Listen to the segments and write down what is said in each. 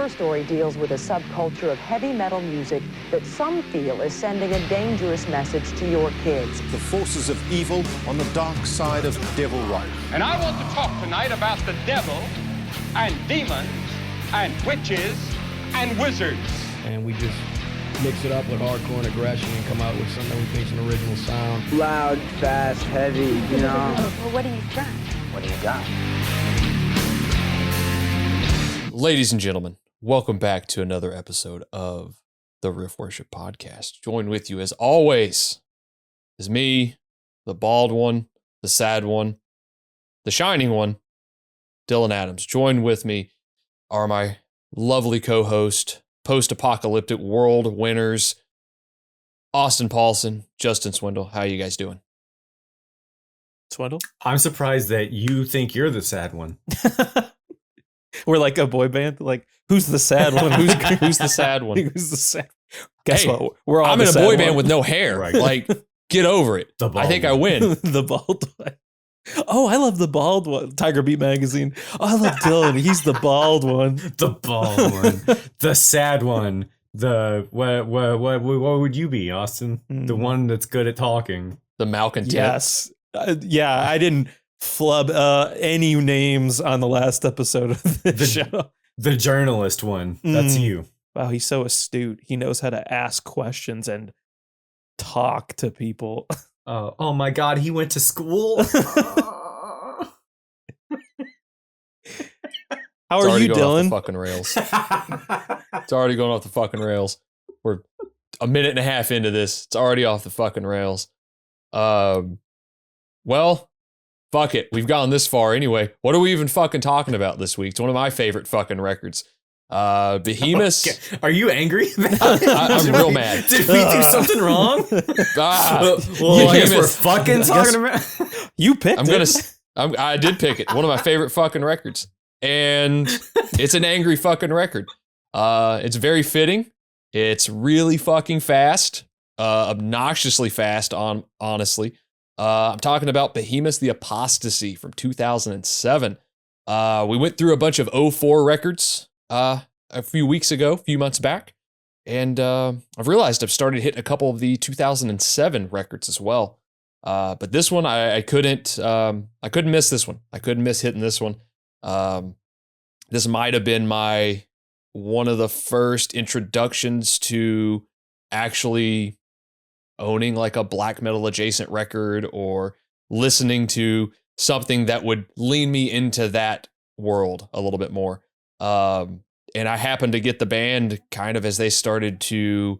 Her story deals with a subculture of heavy metal music that some feel is sending a dangerous message to your kids. The forces of evil on the dark side of devil right. And I want to talk tonight about the devil and demons and witches and wizards. And we just mix it up with hardcore and aggression and come out with something we think's an original sound. Loud, fast, heavy, you know. Well, what do you got? What do you got? Ladies and gentlemen, welcome back to another episode of the Riff Worship Podcast. Joined with you as always is me, the bald one, the sad one, the shining one, Dylan Adams. Joined with me are my lovely co-host, post-apocalyptic world winners, Austin Paulson, Justin Swindle. How you guys doing? Swindle? I'm surprised that you think you're the sad one. We're like a boy band. Like, who's the sad one? Who's the sad one? Who's the sad? Guess Hey, what? We're all I'm the in a sad boy one. band with no hair. Right. Like, get over it. The bald I think I one. win. The bald one. Oh, I love the bald one. Tiger Beat magazine. Oh, I love Dylan. He's the bald one. The bald one. The sad one. The what would you be, Austin? The one that's good at talking. The malcontent. Yes. Yeah, I didn't flub any names on the last episode of the show. The journalist one. That's you. Wow, he's so astute. He knows how to ask questions and talk to people. Oh my God, he went to school. How It's are already you, going off the Dylan? fucking rails. It's already going off the fucking rails. We're a minute and a half into this. It's already off the fucking rails. Well, fuck it. We've gone this far anyway. What are we even fucking talking about this week? It's one of my favorite fucking records. Behemoth. Okay. Are you angry? I'm real mad. Did we do something wrong? Ah, Well, I guess we're Behemoth. fucking talking about. You picked I did pick it. One of my favorite fucking records. And it's an angry fucking record. It's very fitting. It's really fucking fast. Obnoxiously fast, honestly. I'm talking about Behemoth, the Apostasy from 2007. We went through a bunch of 04 records a few months back. And I've realized I've started hitting a couple of the 2007 records as well. But this one, I couldn't miss this one. I couldn't miss hitting this one. This might have been one of the first introductions to actually owning like a black metal adjacent record or listening to something that would lean me into that world a little bit more. And I happened to get the band kind of as they started to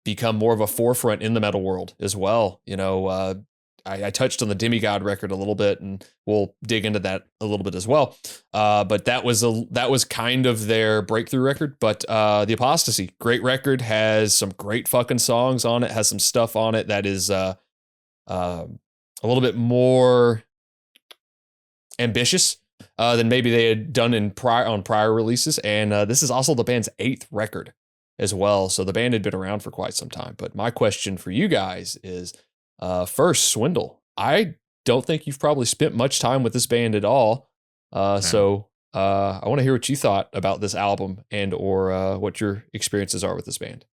become more of a forefront in the metal world as well. You know, I touched on the Demigod record a little bit, and we'll dig into that a little bit as well. But that was kind of their breakthrough record. But the Apostasy, great record, has some great fucking songs on it, has some stuff on it that is a little bit more ambitious than maybe they had done on prior releases. And this is also the band's 8th record as well. So the band had been around for quite some time. But my question for you guys is, first, Swindle, I don't think you've probably spent much time with this band at all. So I want to hear what you thought about this album and or what your experiences are with this band.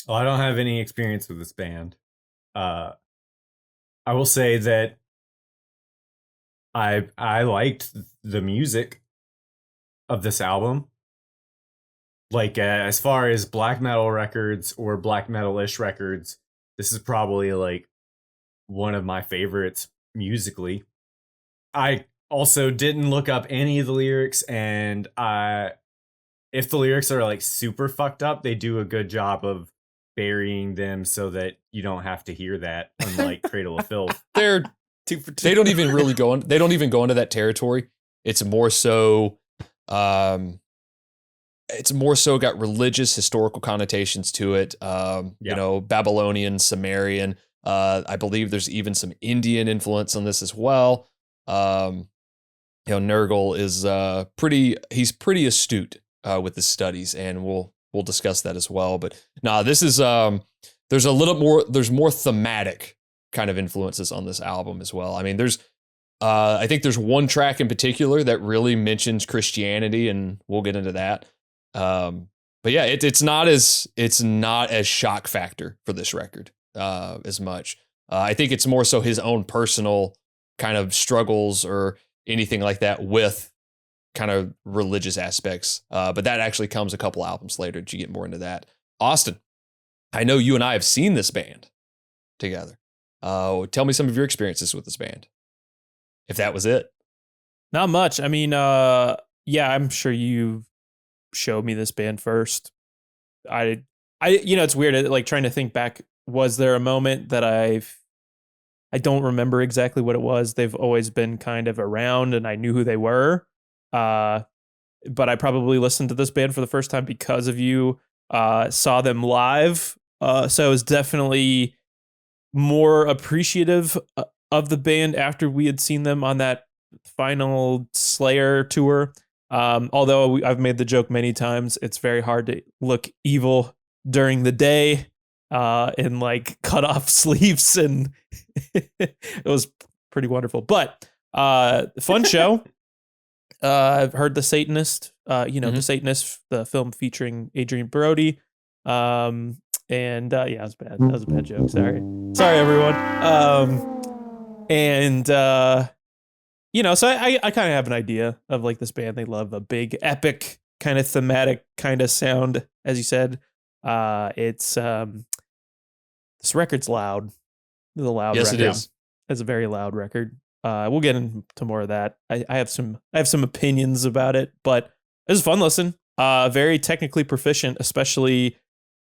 Well, I don't have any experience with this band. I will say that I liked the music of this album. Like, as far as black metal records or black metal-ish records, this is probably like one of my favorites musically. I also didn't look up any of the lyrics, and if the lyrics are like super fucked up, they do a good job of burying them so that you don't have to hear that, unlike Cradle of Filth. They don't even really go in. They don't even go into that territory. It's more so. It's more so got religious, historical connotations to it. You know, Babylonian, Sumerian. I believe there's even some Indian influence on this as well. You know, Nurgle is he's pretty astute with his studies, and we'll discuss that as well. But this is there's more thematic kind of influences on this album as well. I mean, there's I think there's one track in particular that really mentions Christianity, and we'll get into that. But yeah, it's not as shock factor for this record as much. I think it's more so his own personal kind of struggles or anything like that with kind of religious aspects. But that actually comes a couple albums later that you get more into that. Austin, I know you and I have seen this band together. Tell me some of your experiences with this band, if that was it. Not much. I mean, yeah, I'm sure you showed me this band first. I, it's weird. Like trying to think back. Was there a moment that I don't remember exactly what it was. They've always been kind of around, and I knew who they were. But I probably listened to this band for the first time because of you. Saw them live, so I was definitely more appreciative of the band after we had seen them on that final Slayer tour. Although I've made the joke many times, it's very hard to look evil during the day in like cut off sleeves, and it was pretty wonderful. But fun show. I've heard The Satanist, The Satanist, the film featuring Adrian Brody. And yeah, it was bad. That was a bad joke. Sorry, everyone. So I kind of have an idea of like this band. They love a big, epic kind of thematic kind of sound, as you said. It's this record's loud. It's a loud yes, record. It is. It's a very loud record. We'll get into more of that. I have some opinions about it, but it was a fun listen. Very technically proficient, especially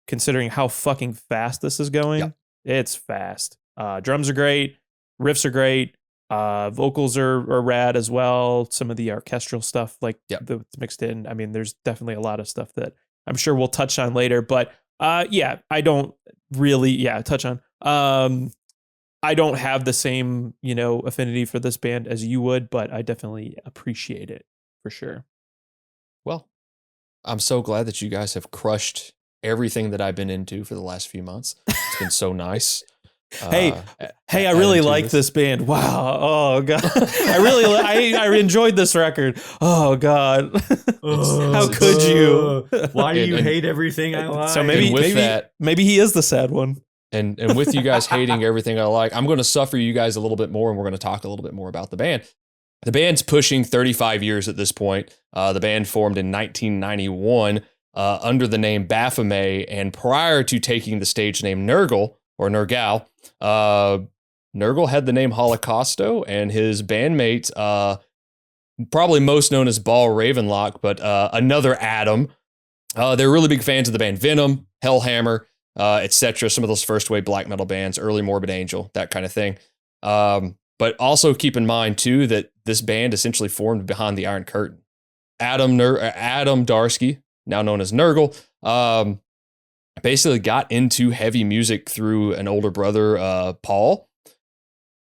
considering how fucking fast this is going. Yep. It's fast. Drums are great. Riffs are great. Vocals are rad as well. Some of the orchestral stuff that's mixed in. I mean, there's definitely a lot of stuff that I'm sure we'll touch on later, but I don't really touch on. I don't have the same, affinity for this band as you would, but I definitely appreciate it for sure. Well, I'm so glad that you guys have crushed everything that I've been into for the last few months. It's been so nice. Hey, I really like this band. Wow. Oh God. I enjoyed this record. Oh God. How could you? Why do you hate everything I like? So maybe he is the sad one. And with you guys hating everything I like, I'm going to suffer you guys a little bit more, and we're going to talk a little bit more about the band. The band's pushing 35 years at this point. The band formed in 1991 under the name Baphomet, and prior to taking the stage name Nurgle, or Nurgal, Nurgle had the name Holocausto, and his bandmate, probably most known as Ball Ravenlock, but another Adam. They're really big fans of the band Venom, Hellhammer, etc. Some of those first wave black metal bands, early Morbid Angel, that kind of thing. But also keep in mind too that this band essentially formed behind the Iron Curtain. Adam Darsky, now known as Nurgle, basically got into heavy music through an older brother, Paul,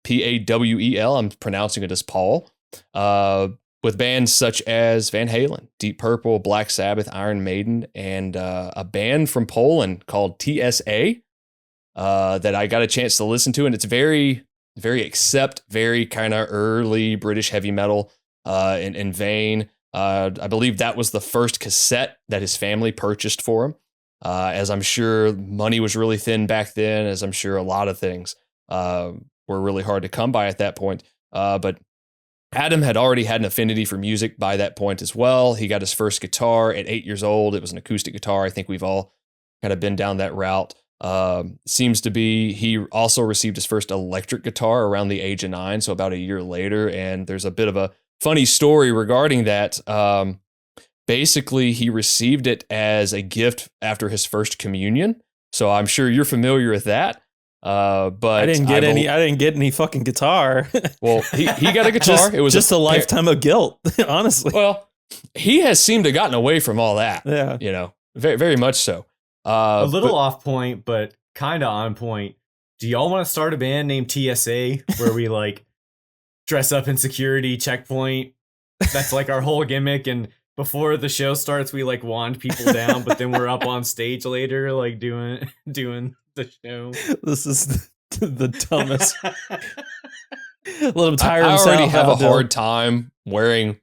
Pawel. I'm pronouncing it as Paul. With bands such as Van Halen, Deep Purple, Black Sabbath, Iron Maiden, and a band from Poland called TSA that I got a chance to listen to. And it's very, very very kind of early British heavy metal in vein. I believe that was the first cassette that his family purchased for him, as I'm sure money was really thin back then, as I'm sure a lot of things were really hard to come by at that point. But Adam had already had an affinity for music by that point as well. He got his first guitar at 8 years old. It was an acoustic guitar. I think we've all kind of been down that route. Seems to be he also received his first electric guitar around the age of 9, so about a year later. And there's a bit of a funny story regarding that. Basically, he received it as a gift after his first communion. So I'm sure you're familiar with that. But I didn't get any fucking guitar. Well, he got a guitar. It was just a lifetime of guilt, honestly. Well, he has seemed to have gotten away from all that. Yeah. Very, very much so. A little off point, but kind of on point. Do y'all want to start a band named TSA where we like dress up in security checkpoint? That's like our whole gimmick. And before the show starts, we like wand people down, but then we're up on stage later, like doing the show. This is the dumbest. Let him tire I himself already have out, a hard time wearing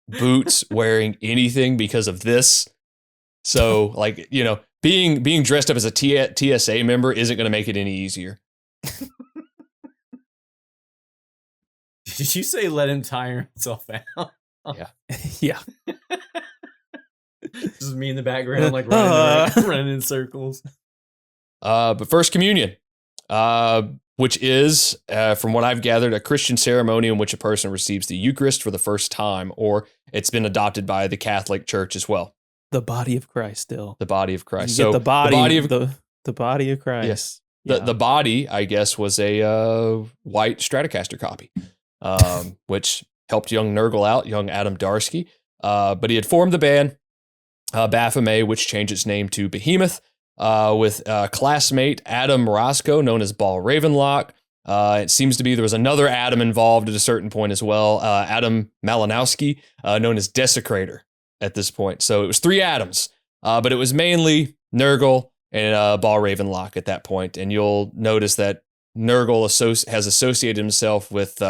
boots, wearing anything because of this. So, like, you know, being dressed up as a TSA member isn't going to make it any easier. Did you say let him tire himself out? Yeah. Yeah. Just me in the background, like running in circles. But First Communion, which is, from what I've gathered, a Christian ceremony in which a person receives the Eucharist for the first time, or it's been adopted by the Catholic Church as well. The body of Christ still. The body of Christ. You get So the body of the body of Christ. Yes. Yeah. The body, I guess, was a white Stratocaster copy, which helped young Nurgle out, young Adam Darsky. But he had formed the band, Baphomet, which changed its name to Behemoth, with classmate Adam Roscoe, known as Ball Ravenlock. It seems to be there was another Adam involved at a certain point as well, Adam Malinowski, known as Desecrator at this point. So it was 3 Adams, but it was mainly Nurgle and Ball Ravenlock at that point. And you'll notice that Nurgle has associated himself with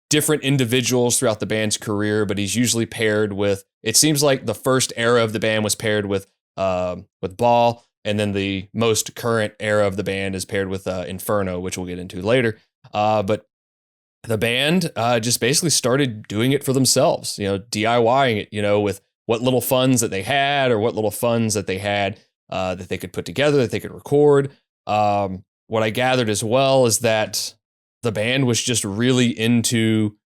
different individuals throughout the band's career, but he's usually paired with, it seems like the first era of the band was paired with Ball, and then the most current era of the band is paired with Inferno, which we'll get into later. But the band just basically started doing it for themselves, you know, DIYing it, you know, with what little funds that they had or what little funds that they had that they could put together, that they could record. What I gathered as well is that the band was just really into,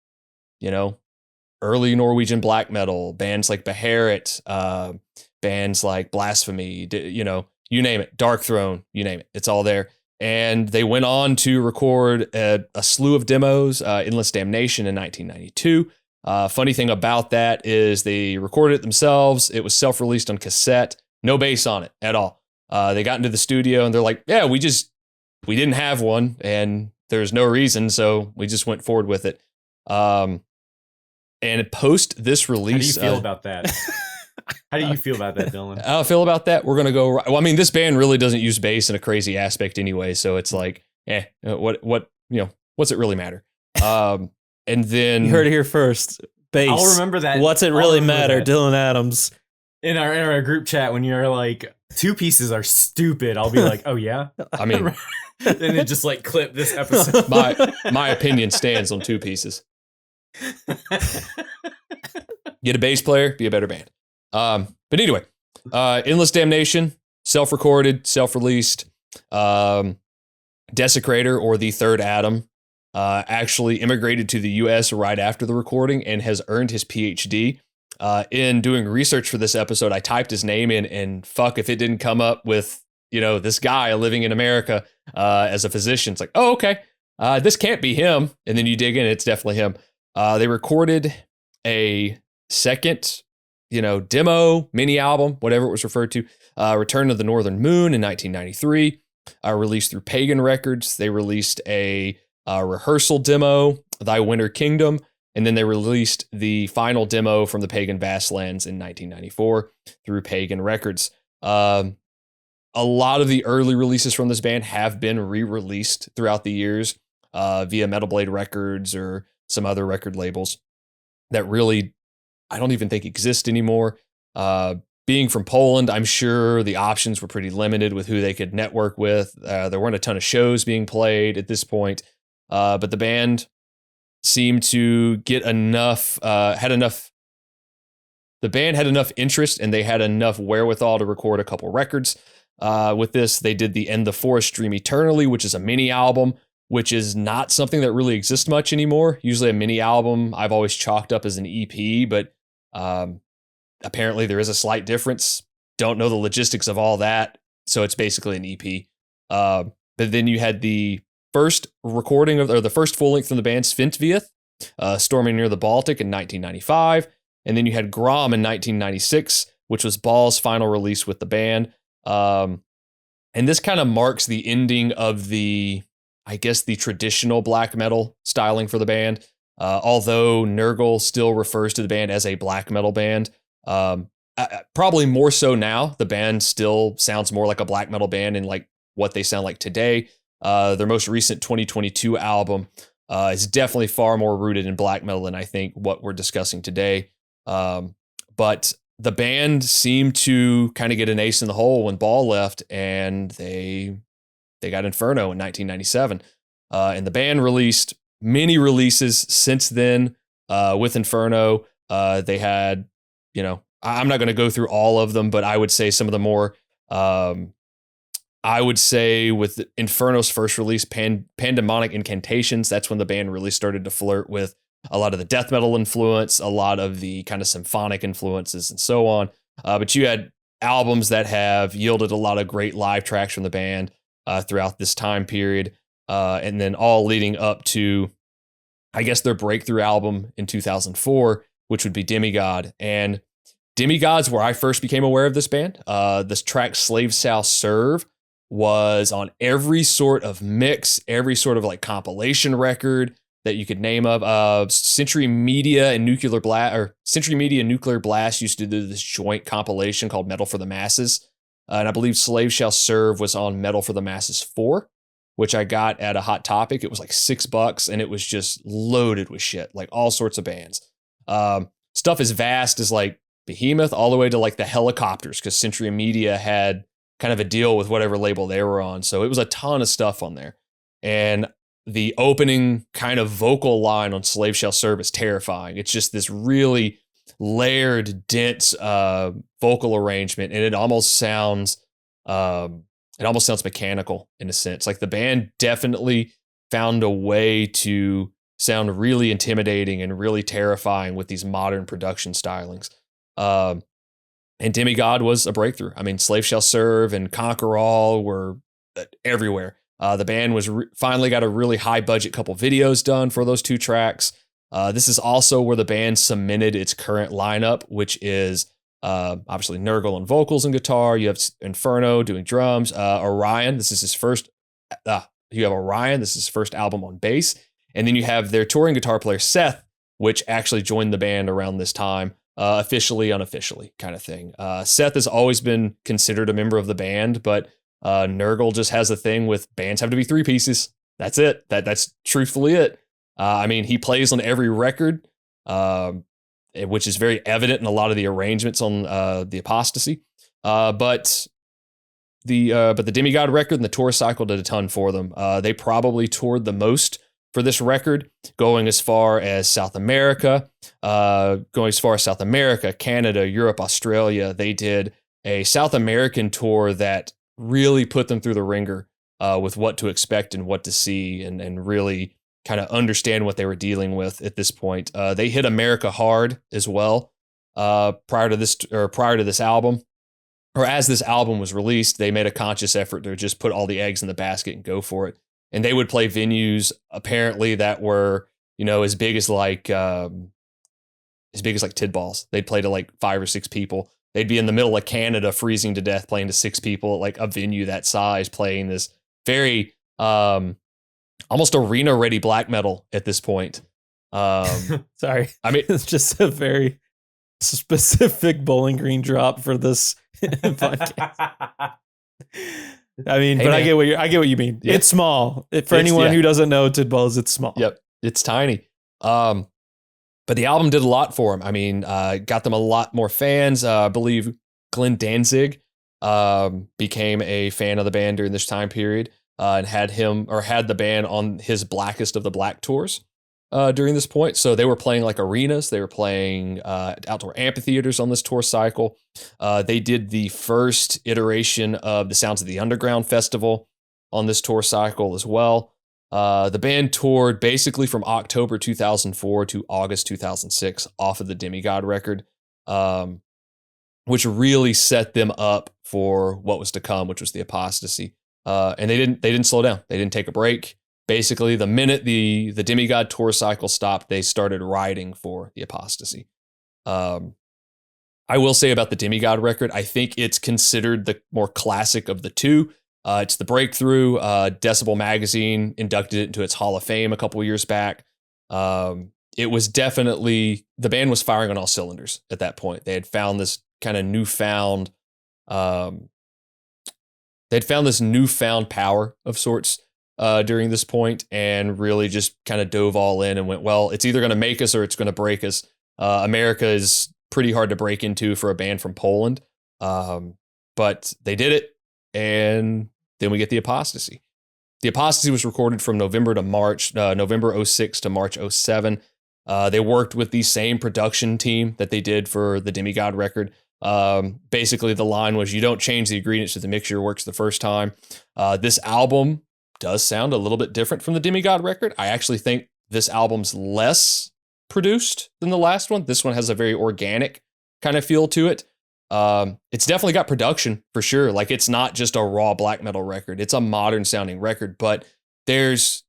you know, early Norwegian black metal, bands like Behemoth, bands like Blasphemy, you know, you name it, Dark Throne, you name it, it's all there. And they went on to record a slew of demos, Endless Damnation in 1992. Funny thing about that is they recorded it themselves. It was self-released on cassette, no bass on it at all. They got into the studio and they're like, yeah, we didn't have one and there's no reason, so we just went forward with it. And post this release... How do you feel about that? How do you feel about that, Dylan? How I feel about that? We're going to go... Well, I mean, this band really doesn't use bass in a crazy aspect anyway, so it's like, what, you know, what's it really matter? And then... You heard it here first. Bass. I'll remember that. What's it really matter? Dylan Adams. In our group chat, when you're like, 2 pieces are stupid, I'll be like, oh yeah? I mean... Then it just like clip this episode. My opinion stands on 2 pieces. Get a bass player, be a better band. But anyway, Endless Damnation, self-recorded, self-released. Desecrator, or the Third Adam, actually immigrated to the U.S. right after the recording and has earned his PhD. In doing research for this episode, I typed his name in, and fuck if it didn't come up with, you know, this guy living in America as a physician. It's like, oh, okay, this can't be him. And then you dig in, it's definitely him. They recorded a second, you know, demo, mini album, whatever it was referred to, Return to the Northern Moon in 1993, released through Pagan Records. They released a rehearsal demo, Thy Winter Kingdom, and then they released the final demo from the Pagan Vastlands in 1994 through Pagan Records. A lot of the early releases from this band have been re-released throughout the years via Metal Blade Records or some other record labels that really, I don't even think exist anymore. Being from Poland, I'm sure the options were pretty limited with who they could network with. There weren't a ton of shows being played at this point, but the band seemed to get enough, the band had enough interest and they had enough wherewithal to record a couple records. With this, they did the End the Forest Dream Eternally, which is a mini album, which is not something that really exists much anymore. Usually a mini album I've always chalked up as an EP, but apparently there is a slight difference. Don't know the logistics of all that, so it's basically an EP. But then you had the first recording of, or the first full length from the band, Svintvieth, Storming Near the Baltic in 1995, and then you had Grom in 1996, which was Ball's final release with the band. And this kind of marks the ending of the, I guess, the traditional black metal styling for the band. Although Nurgle still refers to the band as a black metal band, probably more so now. The band still sounds more like a black metal band in like what they sound like today. Their most recent 2022 album is definitely far more rooted in black metal than I think what we're discussing today. But the band seemed to kind of get an ace in the hole when Ball left, and they got Inferno in 1997. And the band released many releases since then with Inferno. They had, I'm not going to go through all of them, but I would say some of the more, I would say with Inferno's first release, Pandemonic Incantations, that's when the band really started to flirt with a lot of the death metal influence, a lot of the kind of symphonic influences and so on. But you had albums that have yielded a lot of great live tracks from the band throughout this time period. And then all leading up to, I guess, their breakthrough album in 2004, which would be Demigod. And Demigod's where I first became aware of this band. This track Slave Shall Serve was on every sort of mix, every sort of like compilation record that you could name of. Century Media and Nuclear Blast used to do this joint compilation called Metal for the Masses. And I believe Slave Shall Serve was on Metal for the Masses 4, which I got at a Hot Topic. It was like $6 and it was just loaded with shit, like all sorts of bands. Stuff as vast as like Behemoth all the way to like the Helicopters, because Century Media had kind of a deal with whatever label they were on. So it was a ton of stuff on there. And the opening kind of vocal line on Slave Shall Serve is terrifying. It's just this really layered, dense vocal arrangement, and it almost sounds mechanical in a sense. Like the band definitely found a way to sound really intimidating and really terrifying with these modern production stylings. And Demigod was a breakthrough. I mean, Slave Shall Serve and Conquer All were everywhere. The band was finally got a really high budget couple videos done for those two tracks. This is also where the band cemented its current lineup, which is obviously Nurgle on vocals and guitar. You have Inferno doing drums. Orion, this is his first. You have Orion. This is his first album on bass, and then you have their touring guitar player Seth, which actually joined the band around this time, officially, unofficially, kind of thing. Seth has always been considered a member of the band, but Nurgle just has a thing with bands have to be 3 pieces. That's it. That's truthfully it. I mean, he plays on every record, which is very evident in a lot of the arrangements on the Apostasy. But the Demigod record and the tour cycle did a ton for them. They probably toured the most for this record, going as far as South America, Canada, Europe, Australia. They did a South American tour that really put them through the ringer with what to expect and what to see, and really kind of understand what they were dealing with at this point. They hit America hard as well prior to this album, or as this album was released. They made a conscious effort to just put all the eggs in the basket and go for it. And they would play venues apparently that were, as big as like Tidballs. They'd play to like 5 or 6 people. They'd be in the middle of Canada, freezing to death, playing to 6 people at like a venue that size, playing this very almost arena ready black metal at this point. Sorry, I mean, it's just a very specific Bowling Green drop for this podcast. I mean, hey, but man. I get what you mean. Yeah. It's small. For anyone who doesn't know Tidballs, it's small. Yep, it's tiny. But the album did a lot for him. I mean, got them a lot more fans. I believe Glenn Danzig became a fan of the band during this time period, and had the band on his Blackest of the Black tours during this point. So they were playing like arenas. They were playing outdoor amphitheaters on this tour cycle. They did the first iteration of the Sounds of the Underground festival on this tour cycle as well. The band toured basically from October 2004 to August 2006 off of the Demigod record, which really set them up for what was to come, which was the Apostasy. And they didn't slow down. They didn't take a break. Basically, the minute the Demigod tour cycle stopped, they started riding for the Apostasy. I will say about the Demigod record, I think it's considered the more classic of the two. It's the breakthrough. Decibel Magazine inducted it into its Hall of Fame a couple years back. It was definitely, the band was firing on all cylinders at that point. They had found this kind of newfound, power of sorts during this point and really just kind of dove all in and went, well, it's either going to make us or it's going to break us. America is pretty hard to break into for a band from Poland. But they did it. And then we get the Apostasy. The Apostasy was recorded from November to March, November 06 to March 07. They worked with the same production team that they did for the Demigod record. Basically, the line was, you don't change the ingredients to the mixture, works the first time. This album does sound a little bit different from the Demigod record. I actually think this album's less produced than the last one. This one has a very organic kind of feel to it. It's definitely got production for sure. Like, it's not just a raw black metal record. It's a modern sounding record, but the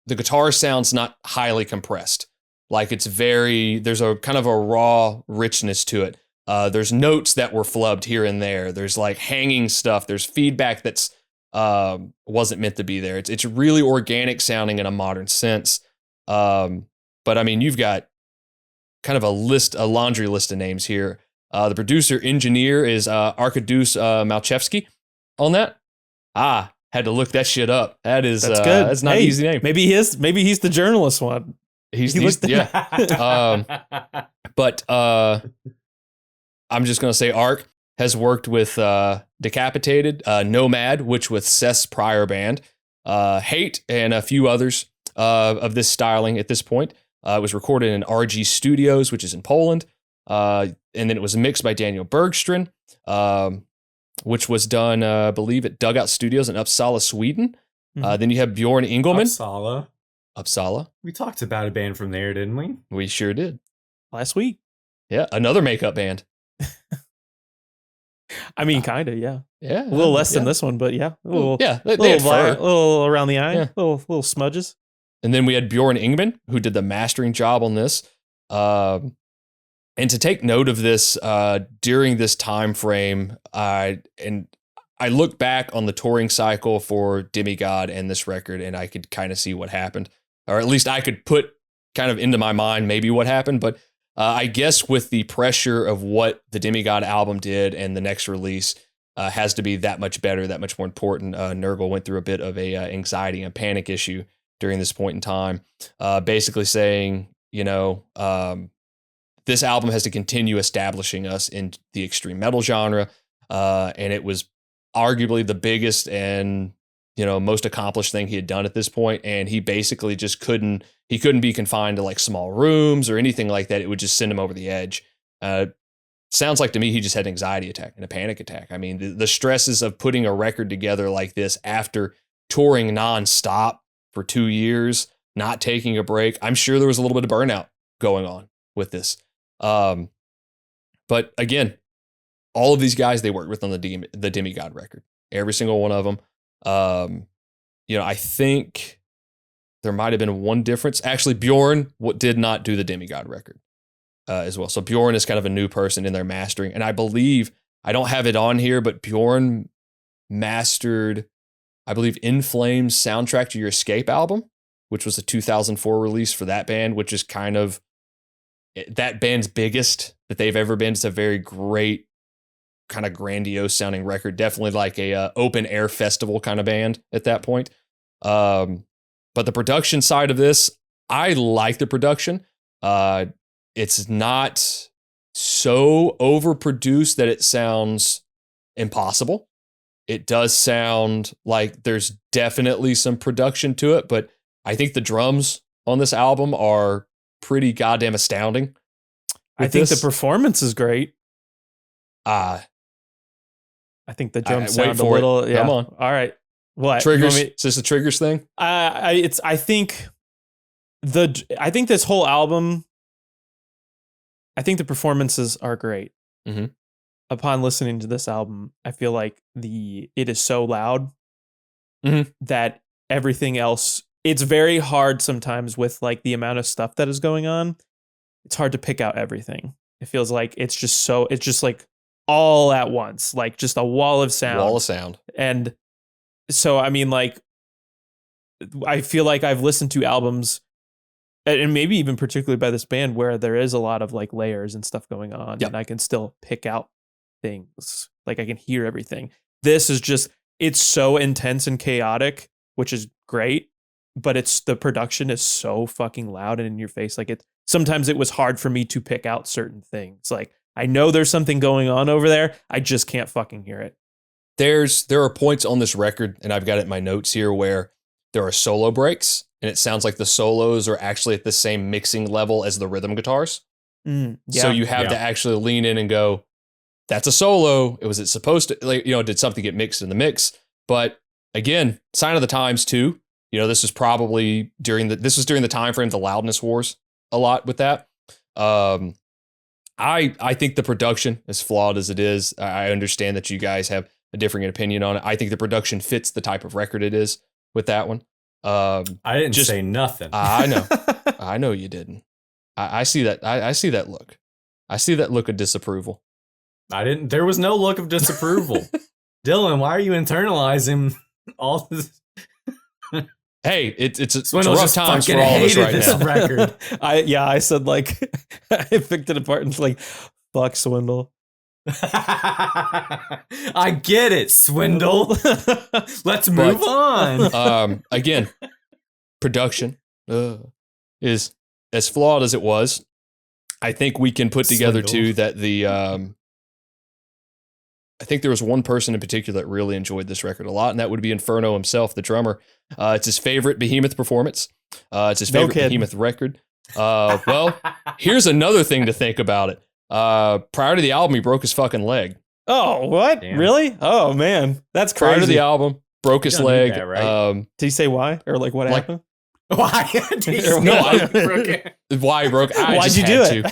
guitar sounds not highly compressed. Like, there's a kind of a raw richness to it. There's notes that were flubbed here and there. There's like hanging stuff. There's feedback that's wasn't meant to be there. It's really organic sounding in a modern sense. But I mean, you've got kind of a laundry list of names here. The producer engineer is Arkadiusz Malchevsky on that. Had to look that shit up. That's good. That's not an easy name. Maybe he's the journalist one. Yeah. But I'm just gonna say Ark has worked with Decapitated, Nomad, which with Seth's prior band, Hate, and a few others of this styling at this point. It was recorded in RG Studios, which is in Poland. And then it was mixed by Daniel Bergstrand, which was done, I believe, at Dugout Studios in Uppsala, Sweden. Then you have Bjorn Engelman. Uppsala. We talked about a band from there, didn't we? We sure did. Last week. Yeah, another makeup band. I mean, kind of, yeah. Yeah. A little less than this one, but yeah. A little, they little, had fur. little around the eye, Yeah. little smudges. And then we had Bjorn Ingman, who did the mastering job on this. And to take note of this during this time frame, I look back on the touring cycle for Demigod and this record, and I could kind of see what happened, or at least I could put kind of into my mind maybe what happened. But I guess with the pressure of what the Demigod album did and the next release has to be that much better, that much more important. Nurgle went through a bit of a anxiety and panic issue during this point in time, basically saying, this album has to continue establishing us in the extreme metal genre. And it was arguably the biggest and, most accomplished thing he had done at this point. And he basically just couldn't be confined to like small rooms or anything like that. It would just send him over the edge. Sounds like to me, he just had an anxiety attack and a panic attack. I mean, the stresses of putting a record together like this after touring nonstop for 2 years, not taking a break. I'm sure there was a little bit of burnout going on with this. But again, all of these guys they worked with on the Demigod record, every single one of them. I think there might have been one difference. Actually, Bjorn did not do the Demigod record as well. So Bjorn is kind of a new person in their mastering. And I believe, I don't have it on here, but Bjorn mastered, I believe, In Flames' Soundtrack to Your Escape album, which was a 2004 release for that band, which is kind of that band's biggest that they've ever been. It's a very great, kind of grandiose sounding record. Definitely like a open air festival kind of band at that point. But the production side of this, I like the production. It's not so overproduced that it sounds impossible. It does sound like there's definitely some production to it, but I think the drums on this album are pretty goddamn astounding. I think the performance is great. I think the drums sound a little. Yeah. Come on. All right. What triggers? Is this a triggers thing? I think this whole album. I think the performances are great. Mm-hmm. Upon listening to this album, I feel like it is so loud that everything else. It's very hard sometimes with like the amount of stuff that is going on. It's hard to pick out everything. It feels like it's just like all at once, like just a wall of sound. And so, I mean, like, I feel like I've listened to albums, and maybe even particularly by this band, where there is a lot of like layers and stuff going on, and I can still pick out things. Like I can hear everything. This is just, it's so intense and chaotic which is great, but the production is so fucking loud and in your face. Like sometimes it was hard for me to pick out certain things. Like I know there's something going on over there. I just can't fucking hear it. There are points on this record, and I've got it in my notes here, where there are solo breaks, and it sounds like the solos are actually at the same mixing level as the rhythm guitars. So you have to actually lean in and go, that's a solo. Was it supposed to, like, did something get mixed in the mix? But again, sign of the times too. This was probably during the time frame of the loudness wars a lot with that. I think the production, as flawed as it is, I understand that you guys have a differing opinion on it. I think the production fits the type of record it is with that one. I didn't say nothing. I know. I know you didn't. I see that. I see that look. I see that look of disapproval. I didn't. There was no look of disapproval. Dylan, why are you internalizing all this? Hey, it's a Swindle's rough just times for fucking all of us hated right this now. record. I said like I picked it apart and it's like fuck Swindle. I get it, Swindle. Let's move on. Again, production is as flawed as it was. I think we can put together too that I think there was one person in particular that really enjoyed this record a lot, and that would be Inferno himself, the drummer. It's his favorite Behemoth performance. It's his favorite Behemoth record. Well, here's another thing to think about it. Prior to the album, he broke his fucking leg. Oh, what? Damn. Really? Oh, man. That's crazy. Prior to the album, broke his leg. That, right? Did he say why? Or like what happened? Why? Why he broke? Why'd you do it?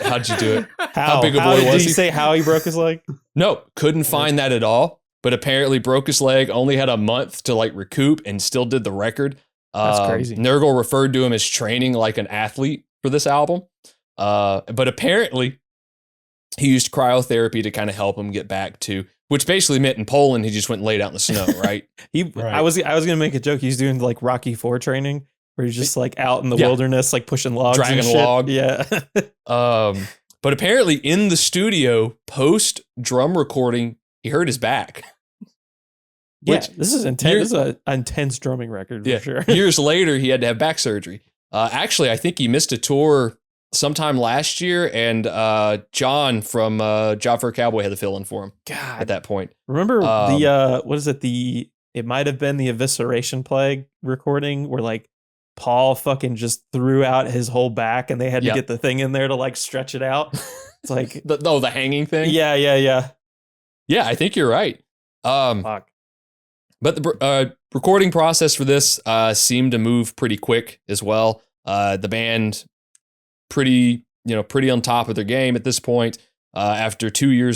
How'd you do it? How big a boy was did he? you say how he broke his leg? No, couldn't find that at all. But apparently broke his leg, only had a month to like recoup, and still did the record. That's crazy. Nurgle referred to him as training like an athlete for this album. But apparently he used cryotherapy to kind of help him get back to, which basically meant in Poland, he just went and laid out in the snow, right? Right. I was going to make a joke. He's doing like Rocky IV training where he's just like out in the wilderness, like pushing logs, dragging and a shit. log. Yeah. But apparently in the studio, post drum recording, he hurt his back. Yeah, this is intense. This is an intense drumming record for sure. Years later, he had to have back surgery. Actually, I think he missed a tour sometime last year, and John from Job for a Cowboy had to fill in for him at that point. Remember the what is it? It might have been the Evisceration Plague recording where like Paul fucking just threw out his whole back and they had to get the thing in there to like stretch it out. It's like the hanging thing. Yeah. Yeah, I think you're right. Fuck. But the recording process for this seemed to move pretty quick as well. The band pretty on top of their game at this point. After 2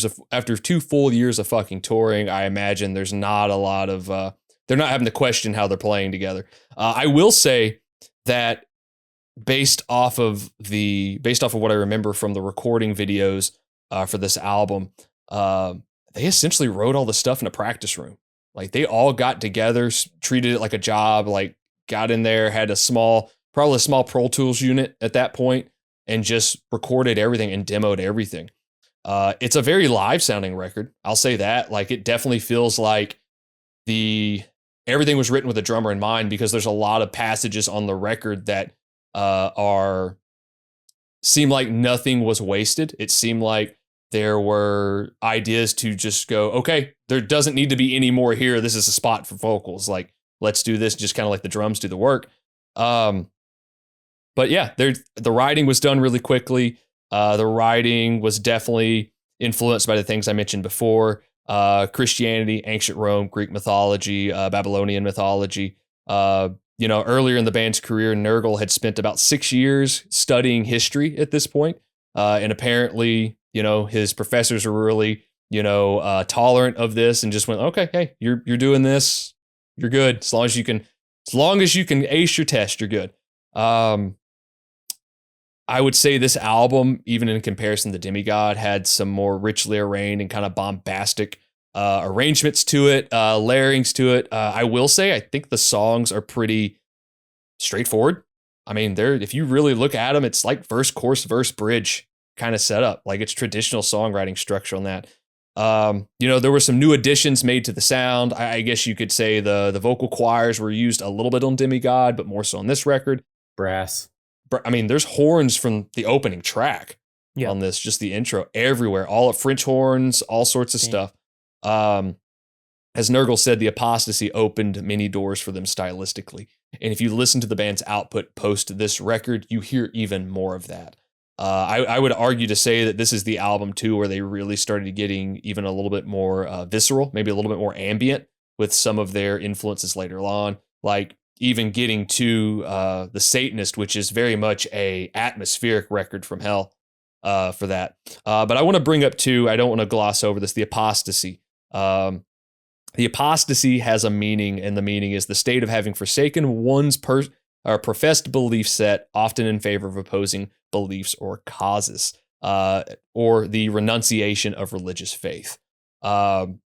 full years of fucking touring, I imagine there's not a lot of they're not having to question how they're playing together. I will say that based off of what I remember from the recording videos for this album, they essentially wrote all the stuff in a practice room. Like they all got together, treated it like a job, like got in there, had probably a small Pro Tools unit at that point, and just recorded everything and demoed everything. It's a very live sounding record. I'll say that. Like it definitely feels like everything was written with a drummer in mind, because there's a lot of passages on the record that seem like nothing was wasted. It seemed like there were ideas to just go, okay, there doesn't need to be any more here. This is a spot for vocals. Like, let's do this. Just kind of like the drums do the work. But yeah, the writing was done really quickly. The writing was definitely influenced by the things I mentioned before. Christianity, ancient Rome, Greek mythology, Babylonian mythology. Earlier in the band's career, Nurgle had spent about 6 years studying history at this point. And apparently, his professors were really, tolerant of this and just went, okay, hey, you're doing this. You're good. As long as you can ace your test, you're good. I would say this album, even in comparison to Demigod, had some more richly arranged and kind of bombastic arrangements to it, layerings to it. I will say, I think the songs are pretty straightforward. I mean, if you really look at them, it's like verse, chorus, verse, bridge kind of setup. Like it's traditional songwriting structure on that. There were some new additions made to the sound. I guess you could say the vocal choirs were used a little bit on Demigod, but more so on this record. Brass. I mean, there's horns from the opening track on this, just the intro everywhere, all of French horns, all sorts of stuff. As Nurgle said, the Apostasy opened many doors for them stylistically. And if you listen to the band's output post this record, you hear even more of that. I would argue to say that this is the album too, where they really started getting even a little bit more visceral, maybe a little bit more ambient with some of their influences later on, like even getting to the Satanist, which is very much a atmospheric record from hell for that. But I want to bring up too, I don't want to gloss over this, the Apostasy. The Apostasy has a meaning, and the meaning is the state of having forsaken one's professed belief set, often in favor of opposing beliefs or causes, or the renunciation of religious faith.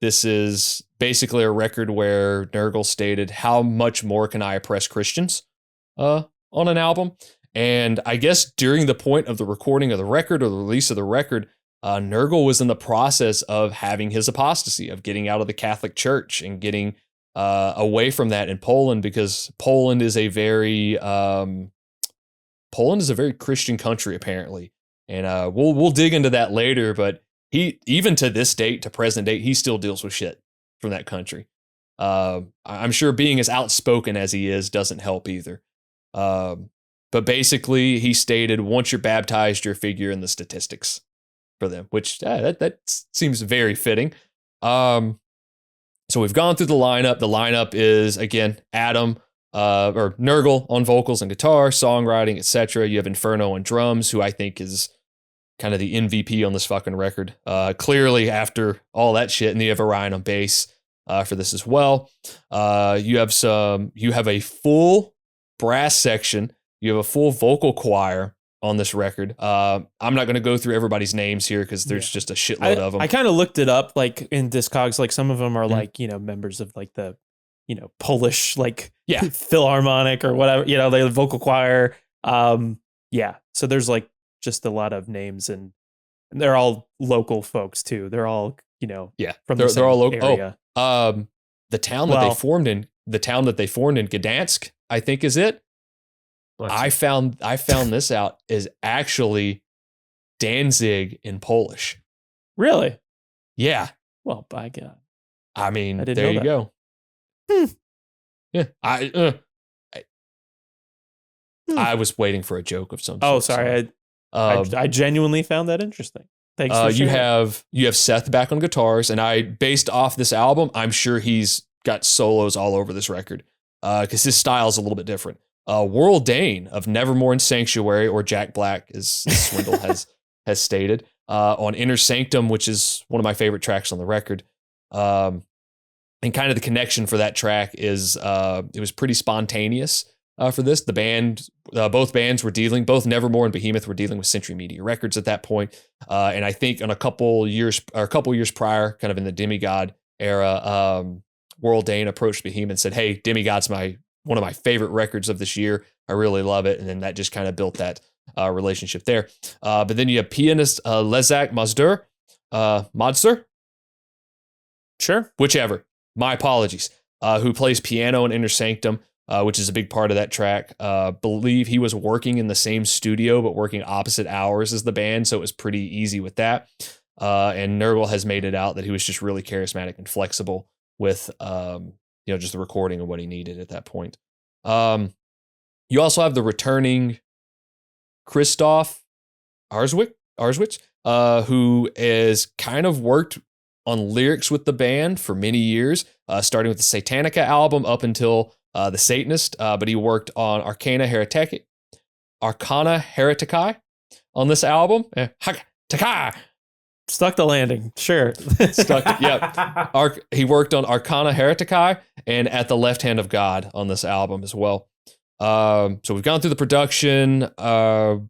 This is basically a record where Nurgle stated, how much more can I oppress Christians on an album? And I guess during the point of the recording of the record or the release of the record, Nurgle was in the process of having his apostasy, of getting out of the Catholic Church and getting away from that in Poland, because Poland is a very Christian country apparently, and we'll dig into that later. But he, even to this date, to present date, he still deals with shit from that country. I'm sure being as outspoken as he is doesn't help either. But basically, he stated, once you're baptized, you're a figure in the statistics for them, which that seems very fitting. So we've gone through the lineup. The lineup is, again, Adam or Nurgle on vocals and guitar, songwriting, etc. You have Inferno on drums, who I think is kind of the MVP on this fucking record. Clearly, after all that shit, and you have Orion on bass for this as well. You have a full brass section. You have a full vocal choir on this record. I'm not going to go through everybody's names here because there's just a shitload of them. I kind of looked it up, like in Discogs, like some of them are like, members of like the, Polish, like Philharmonic or whatever, the vocal choir. So there's like just a lot of names, and they're all local folks too. They're all, from they're all local area. The town that they formed in Gdansk, I think is it. I found this out is actually Danzig in Polish. Really? Yeah. Well, by God. I mean, there you go. Yeah. I was waiting for a joke of some sort. Oh, sorry. I genuinely found that interesting. Thanks for sharing. You have Seth back on guitars, and based off this album, I'm sure he's got solos all over this record because his style is a little bit different. World Dane of Nevermore and Sanctuary, or Jack Black, as Swindle has stated, on Inner Sanctum, which is one of my favorite tracks on the record. And kind of the connection for that track is it was pretty spontaneous for this. The band, both Nevermore and Behemoth were dealing with Century Media Records at that point. And I think a couple years prior, kind of in the Demigod era, World Dane approached Behemoth and said, "Hey, Demigod's one of my favorite records of this year. I really love it." And then that just kind of built that relationship there. But then you have pianist Leszek Modster. Sure. Whichever. My apologies. Who plays piano in Inner Sanctum, which is a big part of that track. Believe he was working in the same studio, but working opposite hours as the band. So it was pretty easy with that. And Nurgle has made it out that he was just really charismatic and flexible with just the recording and what he needed at that point. You also have the returning Christoph Arzwitz, who is kind of worked on lyrics with the band for many years, starting with the Satanica album up until the Satanist. But he worked on Arcana Hereticae on this album. Stuck the landing. Sure. He worked on Arcana Hereticae and At the Left Hand of God on this album as well. So we've gone through the production, artwork.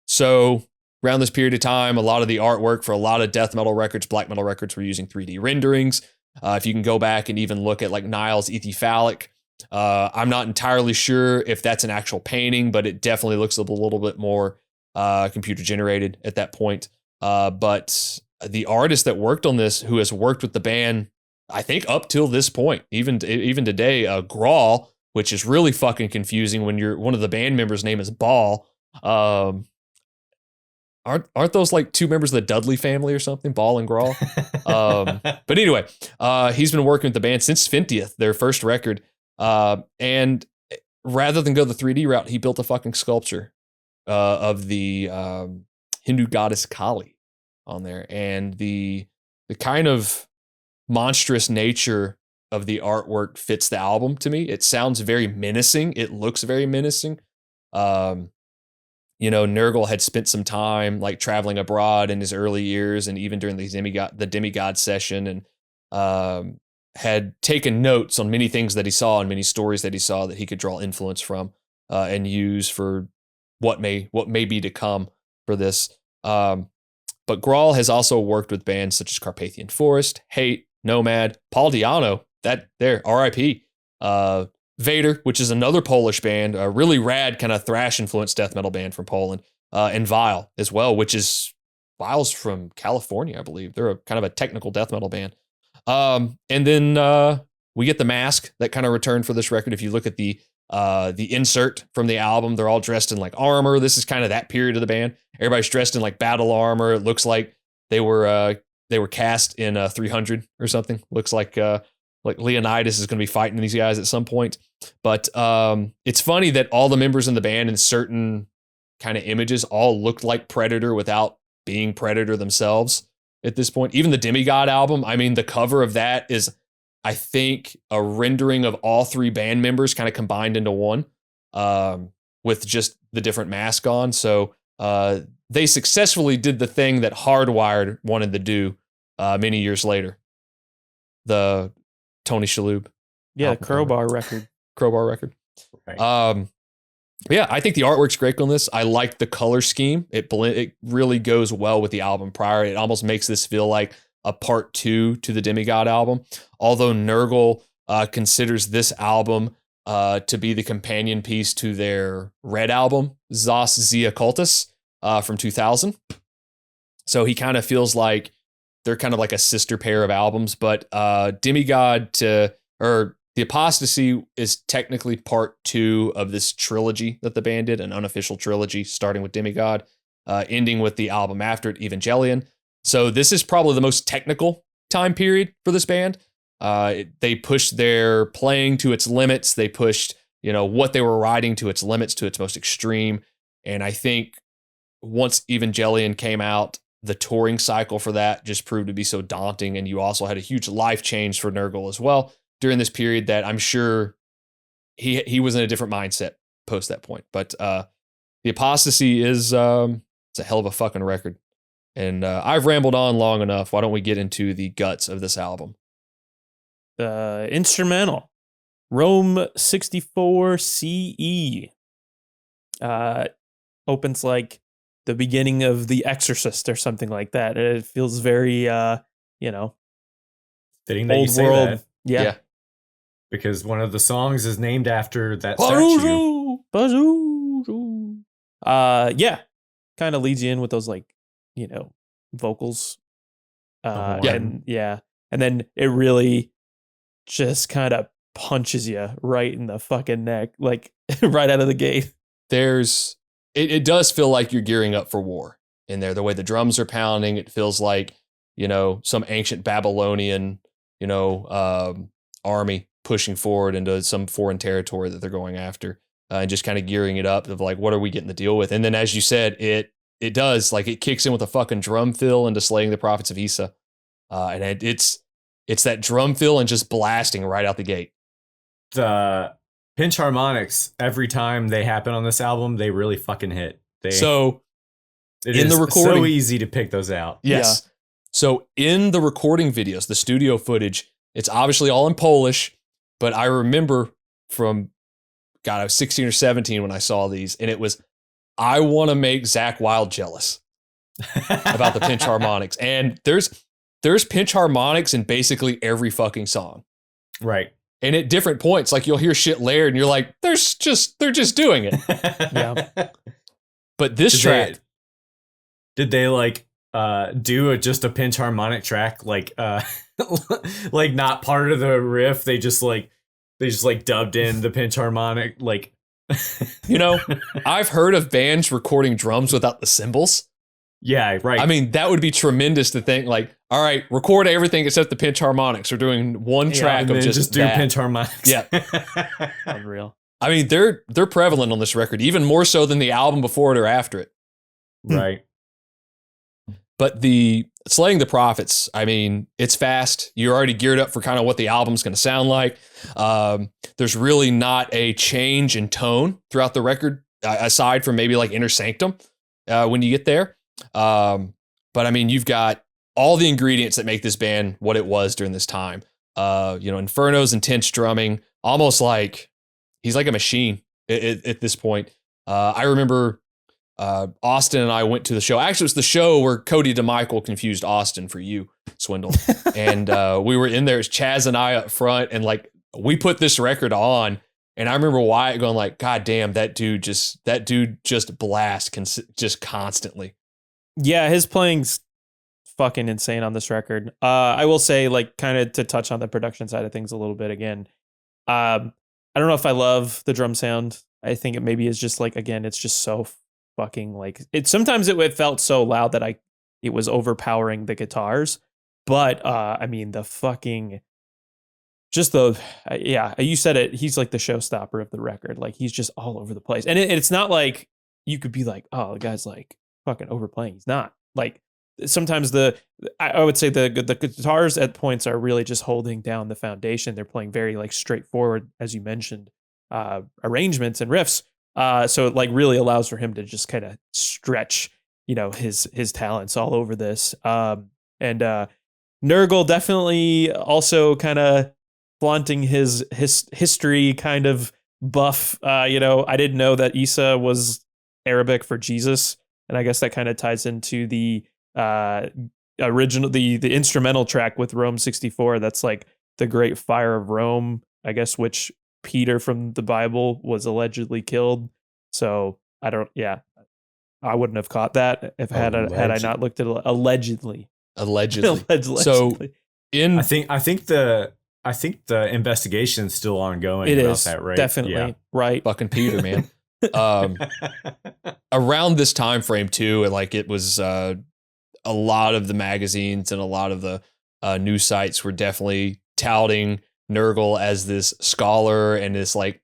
So around this period of time, a lot of the artwork for a lot of death metal records, black metal records, were using 3D renderings. If you can go back and even look at like Niall's Ethiophalic, I'm not entirely sure if that's an actual painting, but it definitely looks a little bit more computer generated at that point. But the artist that worked on this, who has worked with the band, I think up till this point, even today, Grawl, which is really fucking confusing when one of the band members' name is Ball. Aren't those like two members of the Dudley family or something? Ball and Grawl. But anyway, he's been working with the band since 50th, their first record. And rather than go the 3D route, he built a fucking sculpture of the Hindu goddess Kali on there. And the kind of monstrous nature of the artwork fits the album to me. It sounds very menacing. It looks very menacing. Nurgle had spent some time like traveling abroad in his early years, and even during the Demigod session, and had taken notes on many things that he saw and many stories that he saw that he could draw influence from and use for what may be to come for this. But Grawl has also worked with bands such as Carpathian Forest, Hate, Nomad, Paul Di'Anno, R.I.P. Vader, which is another Polish band, a really rad kind of thrash influenced death metal band from Poland, and Vile as well, which is Vile's from California, I believe. They're a kind of a technical death metal band. And then we get the mask that kind of returned for this record. If you look at the insert from the album, they're all dressed in like armor. This is kind of that period of the band. Everybody's dressed in like battle armor. It looks like they were cast in 300 or something. Looks like Leonidas is going to be fighting these guys at some point. But it's funny that all the members in the band in certain kind of images all looked like Predator without being Predator themselves at this point. Even the Demigod album, I mean, the cover of that is, I think, a rendering of all three band members kind of combined into one with just the different mask on. So they successfully did the thing that Hardwired wanted to do many years later. The Tony Shalhoub. Yeah, Crowbar record. Right. Yeah, I think the artwork's great on this. I like the color scheme. It really goes well with the album prior. It almost makes this feel like a part 2 to the Demigod album. Although Nurgle considers this album to be the companion piece to their Red album, Zos Zia Cultus, from 2000. So he kind of feels like they're kind of like a sister pair of albums, but Demigod the Apostasy is technically part 2 of this trilogy that the band did, an unofficial trilogy starting with Demigod, ending with the album after it, Evangelion. So this is probably the most technical time period for this band. They pushed their playing to its limits. They pushed, what they were writing to its limits, to its most extreme. And I think once Evangelion came out, the touring cycle for that just proved to be so daunting. And you also had a huge life change for Nurgle as well during this period that I'm sure he was in a different mindset post that point. But the Apostasy is it's a hell of a fucking record. And I've rambled on long enough. Why don't we get into the guts of this album? The instrumental, Rome 64 CE, opens like the beginning of The Exorcist or something like that. It feels very, fitting that old you say world. that. Yeah. Because one of the songs is named after that statue. Pazuzu. Yeah. Kind of leads you in with those vocals. And then it really just kind of punches you right in the fucking neck, like right out of the gate. It does feel like you're gearing up for war in there. The way the drums are pounding, it feels like, some ancient Babylonian, army pushing forward into some foreign territory that they're going after, and just kind of gearing it up of like, what are we getting to deal with? And then, as you said, it does, like, it kicks in with a fucking drum fill into Slaying the Prophets of Isa. And it's that drum fill and just blasting right out the gate. The pinch harmonics, every time they happen on this album, they really fucking hit. So it is the recording, so easy to pick those out. Yes. Yeah. So in the recording videos, the studio footage, it's obviously all in Polish, but I remember I was 16 or 17 when I saw these, and it was, I want to make Zakk Wylde jealous about the pinch harmonics. And there's pinch harmonics in basically every fucking song. Right. And at different points, like, you'll hear shit layered and you're like, they're just doing it. Yeah. But this track. Did they like do just a pinch harmonic track, like like not part of the riff. They just dubbed in the pinch harmonic, like. You know, I've heard of bands recording drums without the cymbals. Yeah, right. I mean, that would be tremendous to think like, all right, record everything except the pinch harmonics. We're doing one track of just do that. pinch harmonics. Yeah. Unreal. I mean, they're prevalent on this record, even more so than the album before it or after it. Right. But the Slaying the Prophets, I mean, it's fast. You're already geared up for kind of what the album's going to sound like. There's really not a change in tone throughout the record, aside from maybe like Inner Sanctum when you get there. But I mean, you've got all the ingredients that make this band what it was during this time. Inferno's intense drumming, almost like he's like a machine at this point. I remember Austin and I went to the show. Actually, it was the show where Cody DeMichael confused Austin for you, Swindle. And we were in there, it's Chaz and I up front, and like we put this record on, and I remember Wyatt going like, God damn, that dude just blasts just constantly. Yeah, his playing's fucking insane on this record. I will say, like, kind of to touch on the production side of things a little bit again. I don't know if I love the drum sound. I think it maybe is just like, again, it's just so fucking like it. Sometimes it felt so loud that it was overpowering the guitars. But I mean, the fucking just the you said it. He's like the showstopper of the record. Like he's just all over the place, and it's not like you could be like, oh, the guy's like fucking overplaying. He's not. Like sometimes I would say the guitars at points are really just holding down the foundation. They're playing very like straightforward, as you mentioned, arrangements and riffs. So it like really allows for him to just kind of stretch, his talents all over this. And Nurgle definitely also kind of flaunting his history kind of buff. I didn't know that Isa was Arabic for Jesus. And I guess that kind of ties into the original, the instrumental track with Rome 64. That's like the Great Fire of Rome, I guess, which Peter from the Bible was allegedly killed. So I wouldn't have caught that had I not looked at it. Allegedly. So I think the investigation's still ongoing. It about is that, right? Definitely Yeah. right. Fucking Peter, man. Around this time frame too, and like it was a lot of the magazines and a lot of the news sites were definitely touting Nurgle as this scholar and this like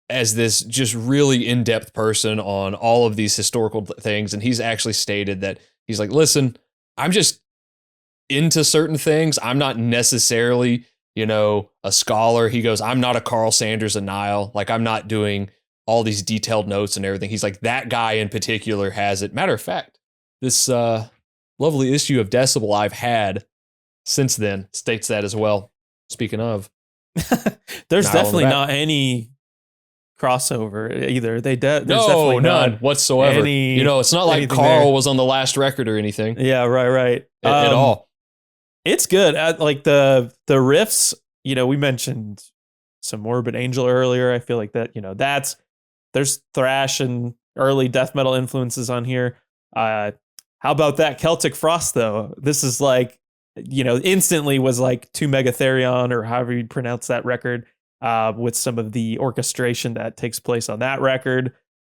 as this just really in-depth person on all of these historical things. And he's actually stated that he's like, listen, I'm just into certain things. I'm not necessarily a scholar. He goes, I'm not a Carl Sanders of Nile. Like I'm not doing all these detailed notes and everything. He's like, that guy in particular has it. Matter of fact, this lovely issue of Decibel I've had since then states that as well. Speaking of, there's definitely not any crossover either. There's definitely none whatsoever. It's not like Carl was on the last record or anything. Yeah, right. At all. It's good. Like the riffs, we mentioned some Morbid Angel earlier. I feel like that, there's thrash and early death metal influences on here. How about that Celtic Frost though? This is like, instantly was like to Megatherion or however you pronounce that record, with some of the orchestration that takes place on that record.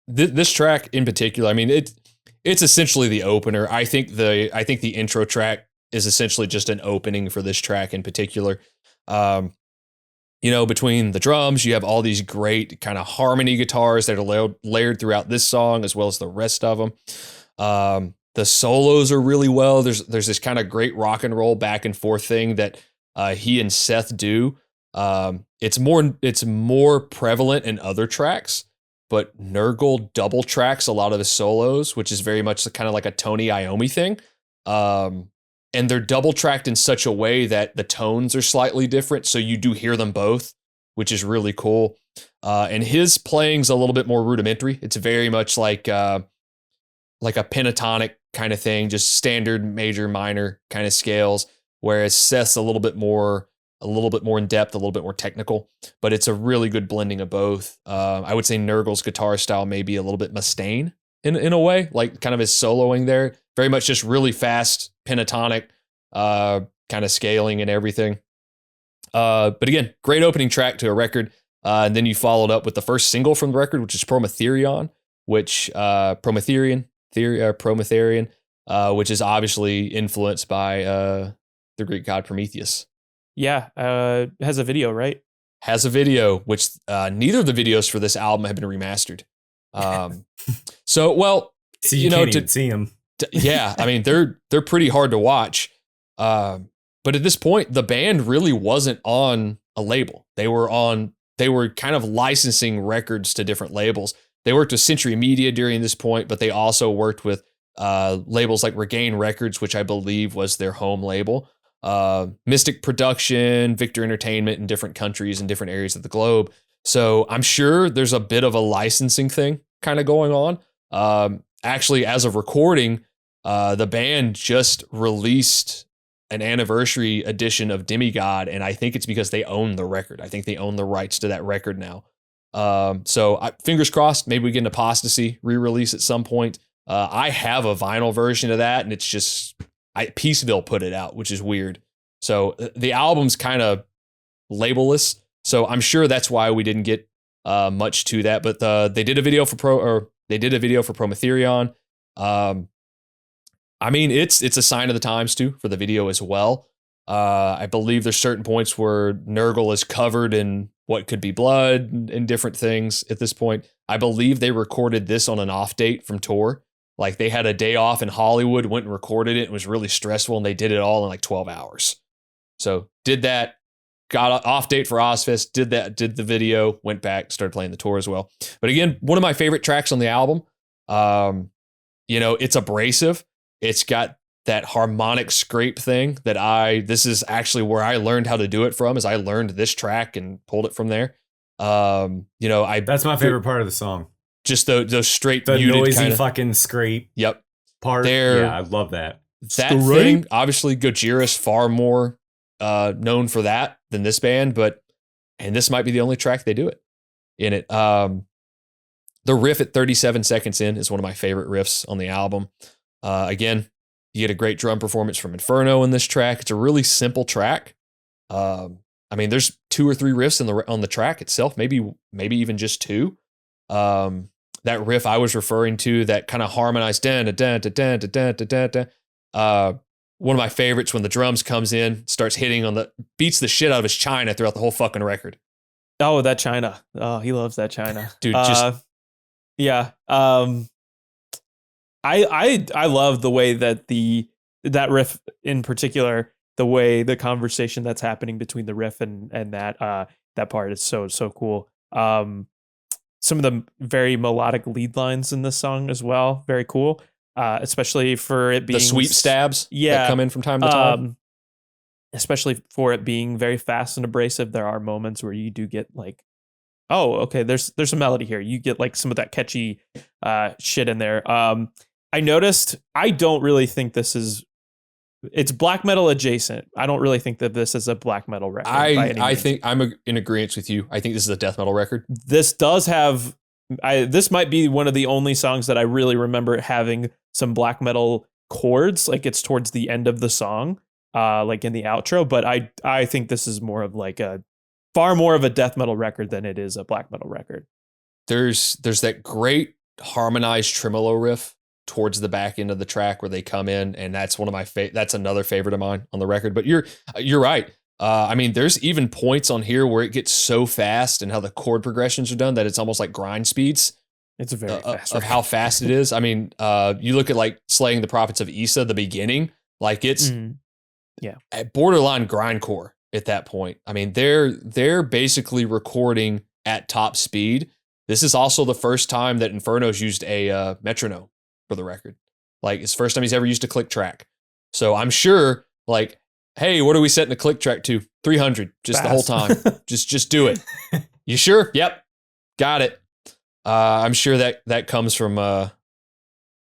This track in particular, I mean, it's essentially the opener. I think the intro track is essentially just an opening for this track in particular. Between the drums, you have all these great kind of harmony guitars that are layered throughout this song as well as the rest of them. The solos are really well. There's this kind of great rock and roll back and forth thing that he and Seth do. It's more prevalent in other tracks, but Nurgle double tracks a lot of his solos, which is very much kind of like a Tony Iommi thing. And they're double tracked in such a way that the tones are slightly different. So you do hear them both, which is really cool. And his playing's a little bit more rudimentary. It's very much like a pentatonic kind of thing, just standard major minor kind of scales. Whereas Seth's a little bit more in depth, a little bit more technical, but it's a really good blending of both. I would say Nurgle's guitar style may be a little bit Mustaine in a way, like kind of his soloing there. Very much just really fast pentatonic, kind of scaling and everything. But again, great opening track to a record. And then you followed up with the first single from the record, which is Prometherion, which Prometherion, which is obviously influenced by the Greek god Prometheus. Yeah, has a video, right? Has a video, which neither of the videos for this album have been remastered. So, well, So you can't even see them. Yeah, I mean they're pretty hard to watch. But at this point, the band really wasn't on a label. They were kind of licensing records to different labels. They worked with Century Media during this point, but they also worked with labels like Regain Records, which I believe was their home label. Mystic Production, Victor Entertainment in different countries and different areas of the globe. So I'm sure there's a bit of a licensing thing kind of going on. Actually, as of recording, the band just released an anniversary edition of Demigod, and I think it's because they own the record. I think they own the rights to that record now. So fingers crossed, maybe we get an Apostasy re-release at some point. I have a vinyl version of that, and it's just Peaceville put it out, which is weird. So the album's kind of labelless. So I'm sure that's why we didn't get much to that. But they did a video for Prometherion. I mean, it's a sign of the times too for the video as well. I believe there's certain points where Nurgle is covered in what could be blood and different things at this point. I believe they recorded this on an off date from tour. Like they had a day off in Hollywood, went and recorded it. It was really stressful, and they did it all in like 12 hours. So did that, got an off date for Ozfest, did the video, went back, started playing the tour as well. But again, one of my favorite tracks on the album. It's abrasive. It's got that harmonic scrape thing this is actually where I learned how to do it from, is I learned this track and pulled it from there. That's my favorite part of the song. Just those straight, the muted noisy kinda, fucking scrape. Yep. Part. Yeah, I love that. That thing, obviously, Gojira's far more known for that than this band, and this might be the only track they do it in it. The riff at 37 seconds in is one of my favorite riffs on the album. Again, you get a great drum performance from Inferno in this track. It's a really simple track. I mean, there's 2 or 3 riffs on the track itself, maybe even just 2. That riff I was referring to, that kind of harmonized one of my favorites, when the drums comes in, starts hitting beats the shit out of his China throughout the whole fucking record. Oh, that China. Oh, he loves that China. Dude, yeah. I love the way that that riff in particular, the way the conversation that's happening between the riff and that part is so cool. Some of the very melodic lead lines in this song as well, very cool. Especially for it being the sweep stabs that come in from time to time. Especially for it being very fast and abrasive, there are moments where you do get like, oh, okay, there's a melody here. You get like some of that catchy shit in there. I noticed, I don't really think it's black metal adjacent. I don't really think that this is a black metal record. I think I'm in agreement with you. I think this is a death metal record. This does have, this might be one of the only songs that I really remember having some black metal chords. Like it's towards the end of the song, like in the outro. But I think this is more of like far more of a death metal record than it is a black metal record. There's that great harmonized tremolo riff towards the back end of the track where they come in, and that's one of my that's another favorite of mine on the record. But you're right. I mean, there's even points on here where it gets so fast and how the chord progressions are done that it's almost like grind speeds. It's a very fast of how fast it is. I mean, you look at like Slaying the Prophets of Issa, the beginning, like it's at borderline grindcore at that point. I mean, they're basically recording at top speed. This is also the first time that Inferno's used a metronome for the record. Like it's the first time he's ever used a click track. So I'm sure, like, hey, what are we setting the click track to? 300, just fast. The whole time. just do it. You sure? Yep. Got it. I'm sure that comes from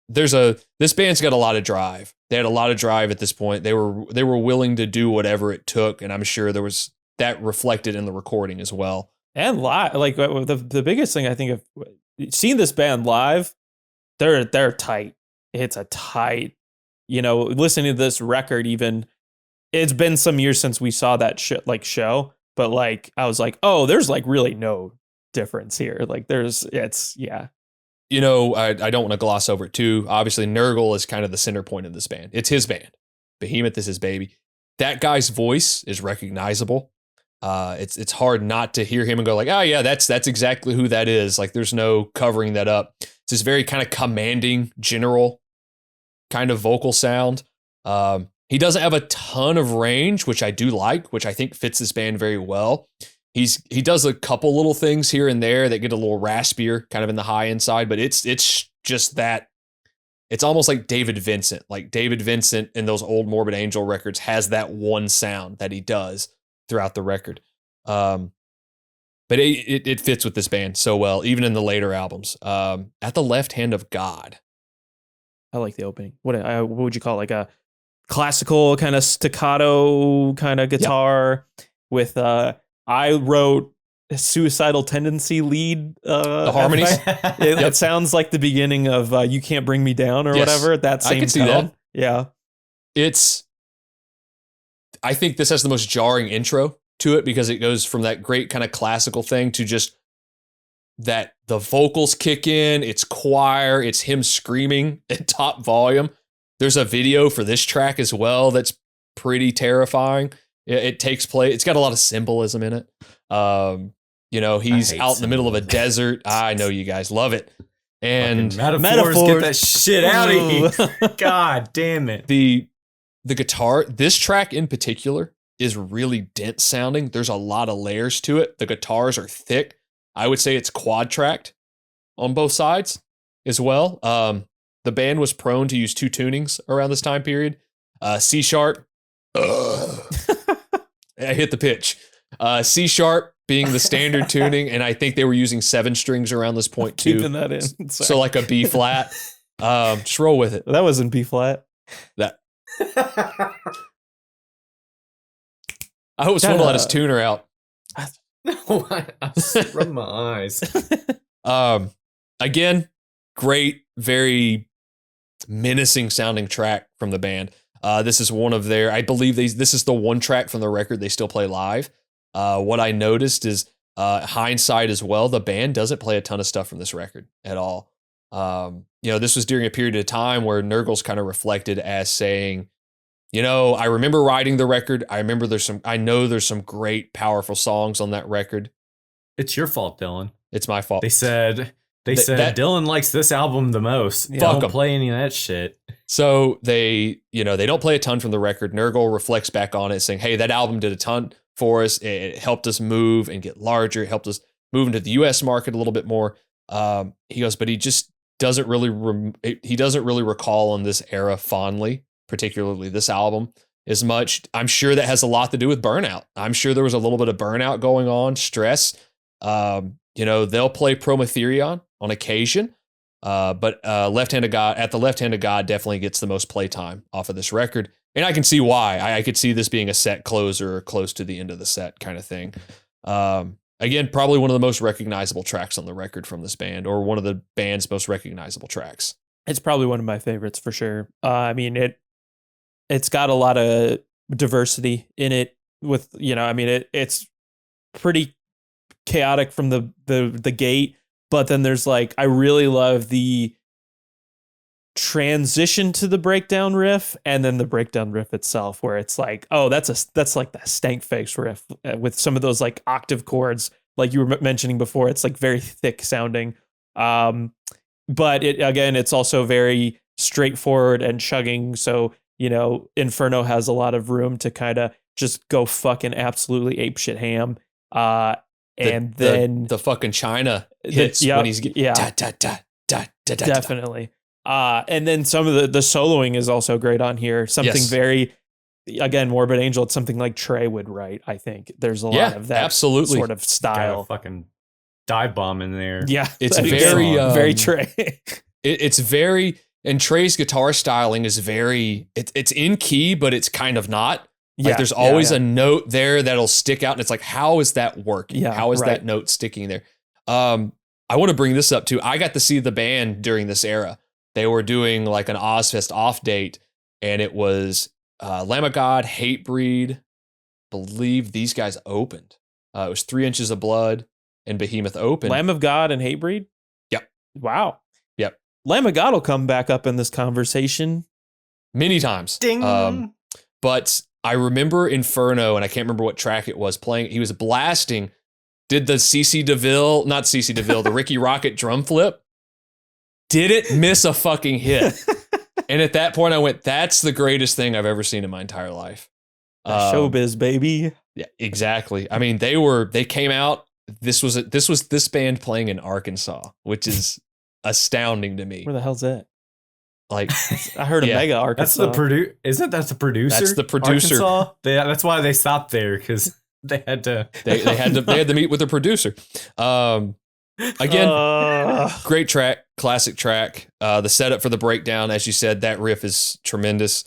this band's got a lot of drive. They had a lot of drive at this point. They were willing to do whatever it took, and I'm sure there was that reflected in the recording as well. And live, like the biggest thing I think of seeing this band live, they're tight. It's a tight, listening to this record, even it's been some years since we saw that show, but like I was like, oh, there's like really no difference here. Like I don't want to gloss over it too. Obviously, Nurgle is kind of the center point of this band. It's his band. Behemoth is his baby. That guy's voice is recognizable. It's hard not to hear him and go like, oh yeah, that's exactly who that is. Like there's no covering that up. It's this very kind of commanding, general kind of vocal sound. He doesn't have a ton of range, which I do like, which I think fits this band very well. He does a couple little things here and there that get a little raspier, kind of in the high end side, but it's just that. It's almost like David Vincent. Like David Vincent in those old Morbid Angel records has that one sound that he does throughout the record. But it fits with this band so well, even in the later albums. At the Left Hand of God. I like the opening. What would you call it? Like a classical kind of staccato kind of guitar with I wrote a Suicidal Tendency lead. The harmonies. It sounds like the beginning of You Can't Bring Me Down or whatever. That same I can see tone. that. Yeah. I think this has the most jarring intro to it because it goes from that great kind of classical thing to just that the vocals kick in, it's choir, it's him screaming at top volume. There's a video for this track as well that's pretty terrifying. It takes place. It's got a lot of symbolism in it. He's out in the middle of a desert. I know you guys love it. And metaphors, get that shit out of here. God damn it. The guitar, this track in particular, is really dense sounding. There's a lot of layers to it. The guitars are thick. I would say it's quad tracked on both sides as well. The band was prone to use two tunings around this time period. C sharp. I hit the pitch. C sharp being the standard tuning, and I think they were using 7 strings around this point too. Keeping that in. So like a B flat. Just roll with it. That was in B flat. That. I hope someone let his tuner out. No, I rubbed my eyes. Again, great, very menacing sounding track from the band. This is one of their, I believe this is the one track from the record they still play live. What I noticed is, hindsight as well, the band doesn't play a ton of stuff from this record at all. This was during a period of time where Nurgle's kind of reflected as saying, I remember writing the record. I know there's some great, powerful songs on that record. It's your fault, Dylan. It's my fault. They said Dylan likes this album the most. Yeah. Don't play any of that shit. So they don't play a ton from the record. Nurgle reflects back on it saying, hey, that album did a ton for us. It helped us move and get larger. It helped us move into the US market a little bit more. He goes, but he just doesn't really, he doesn't really recall on this era fondly, particularly this album as much. I'm sure that has a lot to do with burnout. I'm sure there was a little bit of burnout going on, stress. They'll play Prometherion on occasion. But Left Hand of God, at the Left Hand of God, definitely gets the most playtime off of this record. And I can see why. I could see this being a set closer or close to the end of the set kind of thing. Again, probably one of the most recognizable tracks on the record from this band, or one of the band's most recognizable tracks. It's probably one of my favorites for sure. It's got a lot of diversity in it with, it's pretty chaotic from the gate. But then there's I really love the transition to the breakdown riff, and then the breakdown riff itself, where it's that's like the stank face riff with some of those octave chords, like you were mentioning before. It's very thick sounding. But it's also very straightforward and chugging. So, Inferno has a lot of room to kind of just go fucking absolutely apeshit ham. And then the fucking China hits when he's definitely. And then some of the soloing is also great on here. Something very, again, Morbid Angel. It's something like Trey would write. I think there's a lot of that absolutely sort of style. Got a fucking dive bomb in there. Yeah, it's very very Trey. It's very, and Trey's guitar styling is very. It's in key, but it's kind of not. There's always a note there that'll stick out, and it's how is that working? Yeah, how is that note sticking there? I want to bring this up too. I got to see the band during this era. they were doing like an Ozfest off date, and it was Lamb of God, Hatebreed. Believe these guys opened. It was 3 Inches of Blood and Behemoth opened. Lamb of God and Hatebreed? Yep. Wow. Yep. Lamb of God will come back up in this conversation. Many times. Ding. But I remember Inferno, and I can't remember what track it was playing. He was blasting. Did the the Ricky Rocket drum flip. Didn't miss a fucking hit. And at that point I went, that's the greatest thing I've ever seen in my entire life. Showbiz, baby. Yeah, exactly. I mean, they came out. This was this band playing in Arkansas, which is astounding to me. Where the hell's that? Like, I heard yeah. a mega Arkansas. That's the Isn't that the producer? That's the producer. Arkansas? That's why they stopped there, because they had to. They had to meet with the producer. Again, great track, classic track. The setup for the breakdown, as you said, that riff is tremendous.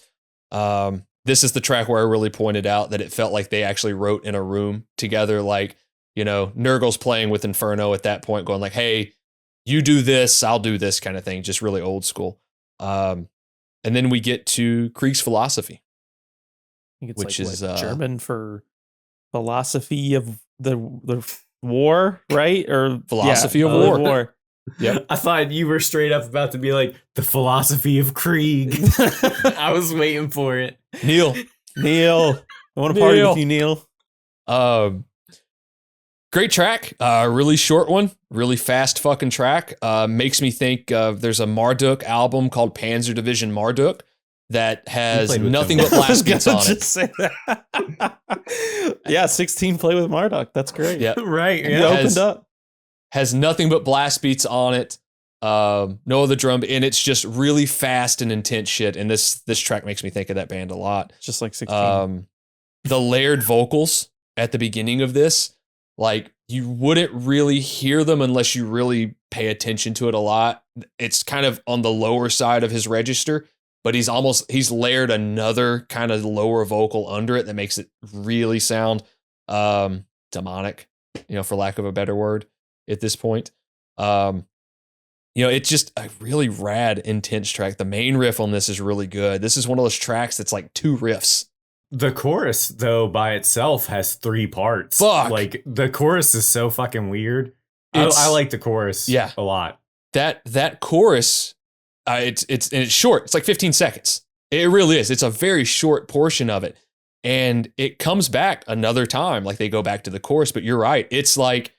This is the track where I really pointed out that it felt like they actually wrote in a room together. Like, Nurgle's playing with Inferno at that point, going like, "Hey, you do this, I'll do this," kind of thing. Just really old school. And then we get to Kriegsphilosophie. I think it's which like, is German for philosophy of the war, right? Or philosophy of war. Yep. I thought you were straight up about to be like the philosophy of Krieg. I was waiting for it. Neil, I want to party with you, Neil. Great track, really short one, really fast fucking track. Makes me think of there's a Marduk album called Panzer Division Marduk that has nothing but blast beats on it. Say that. Yeah, 16 play with Marduk. That's great. Yeah, right. You Yeah. opened up. Has nothing but blast beats on it. No other drum, and it's just really fast and intense shit. And this track makes me think of that band a lot. Just like 16. The layered vocals at the beginning of this, like you wouldn't really hear them unless you really pay attention to it a lot. It's kind of on the lower side of his register, but he's layered another kind of lower vocal under it that makes it really sound demonic, for lack of a better word at this point. It's just a really rad, intense track. The main riff on this is really good. This is one of those tracks that's like 2 riffs. The chorus, though, by itself has 3 parts. Fuck. Like, the chorus is so fucking weird. I like the chorus a lot. That chorus, it's short. It's like 15 seconds. It really is. It's a very short portion of it. And it comes back another time. Like, they go back to the chorus, but you're right. It's like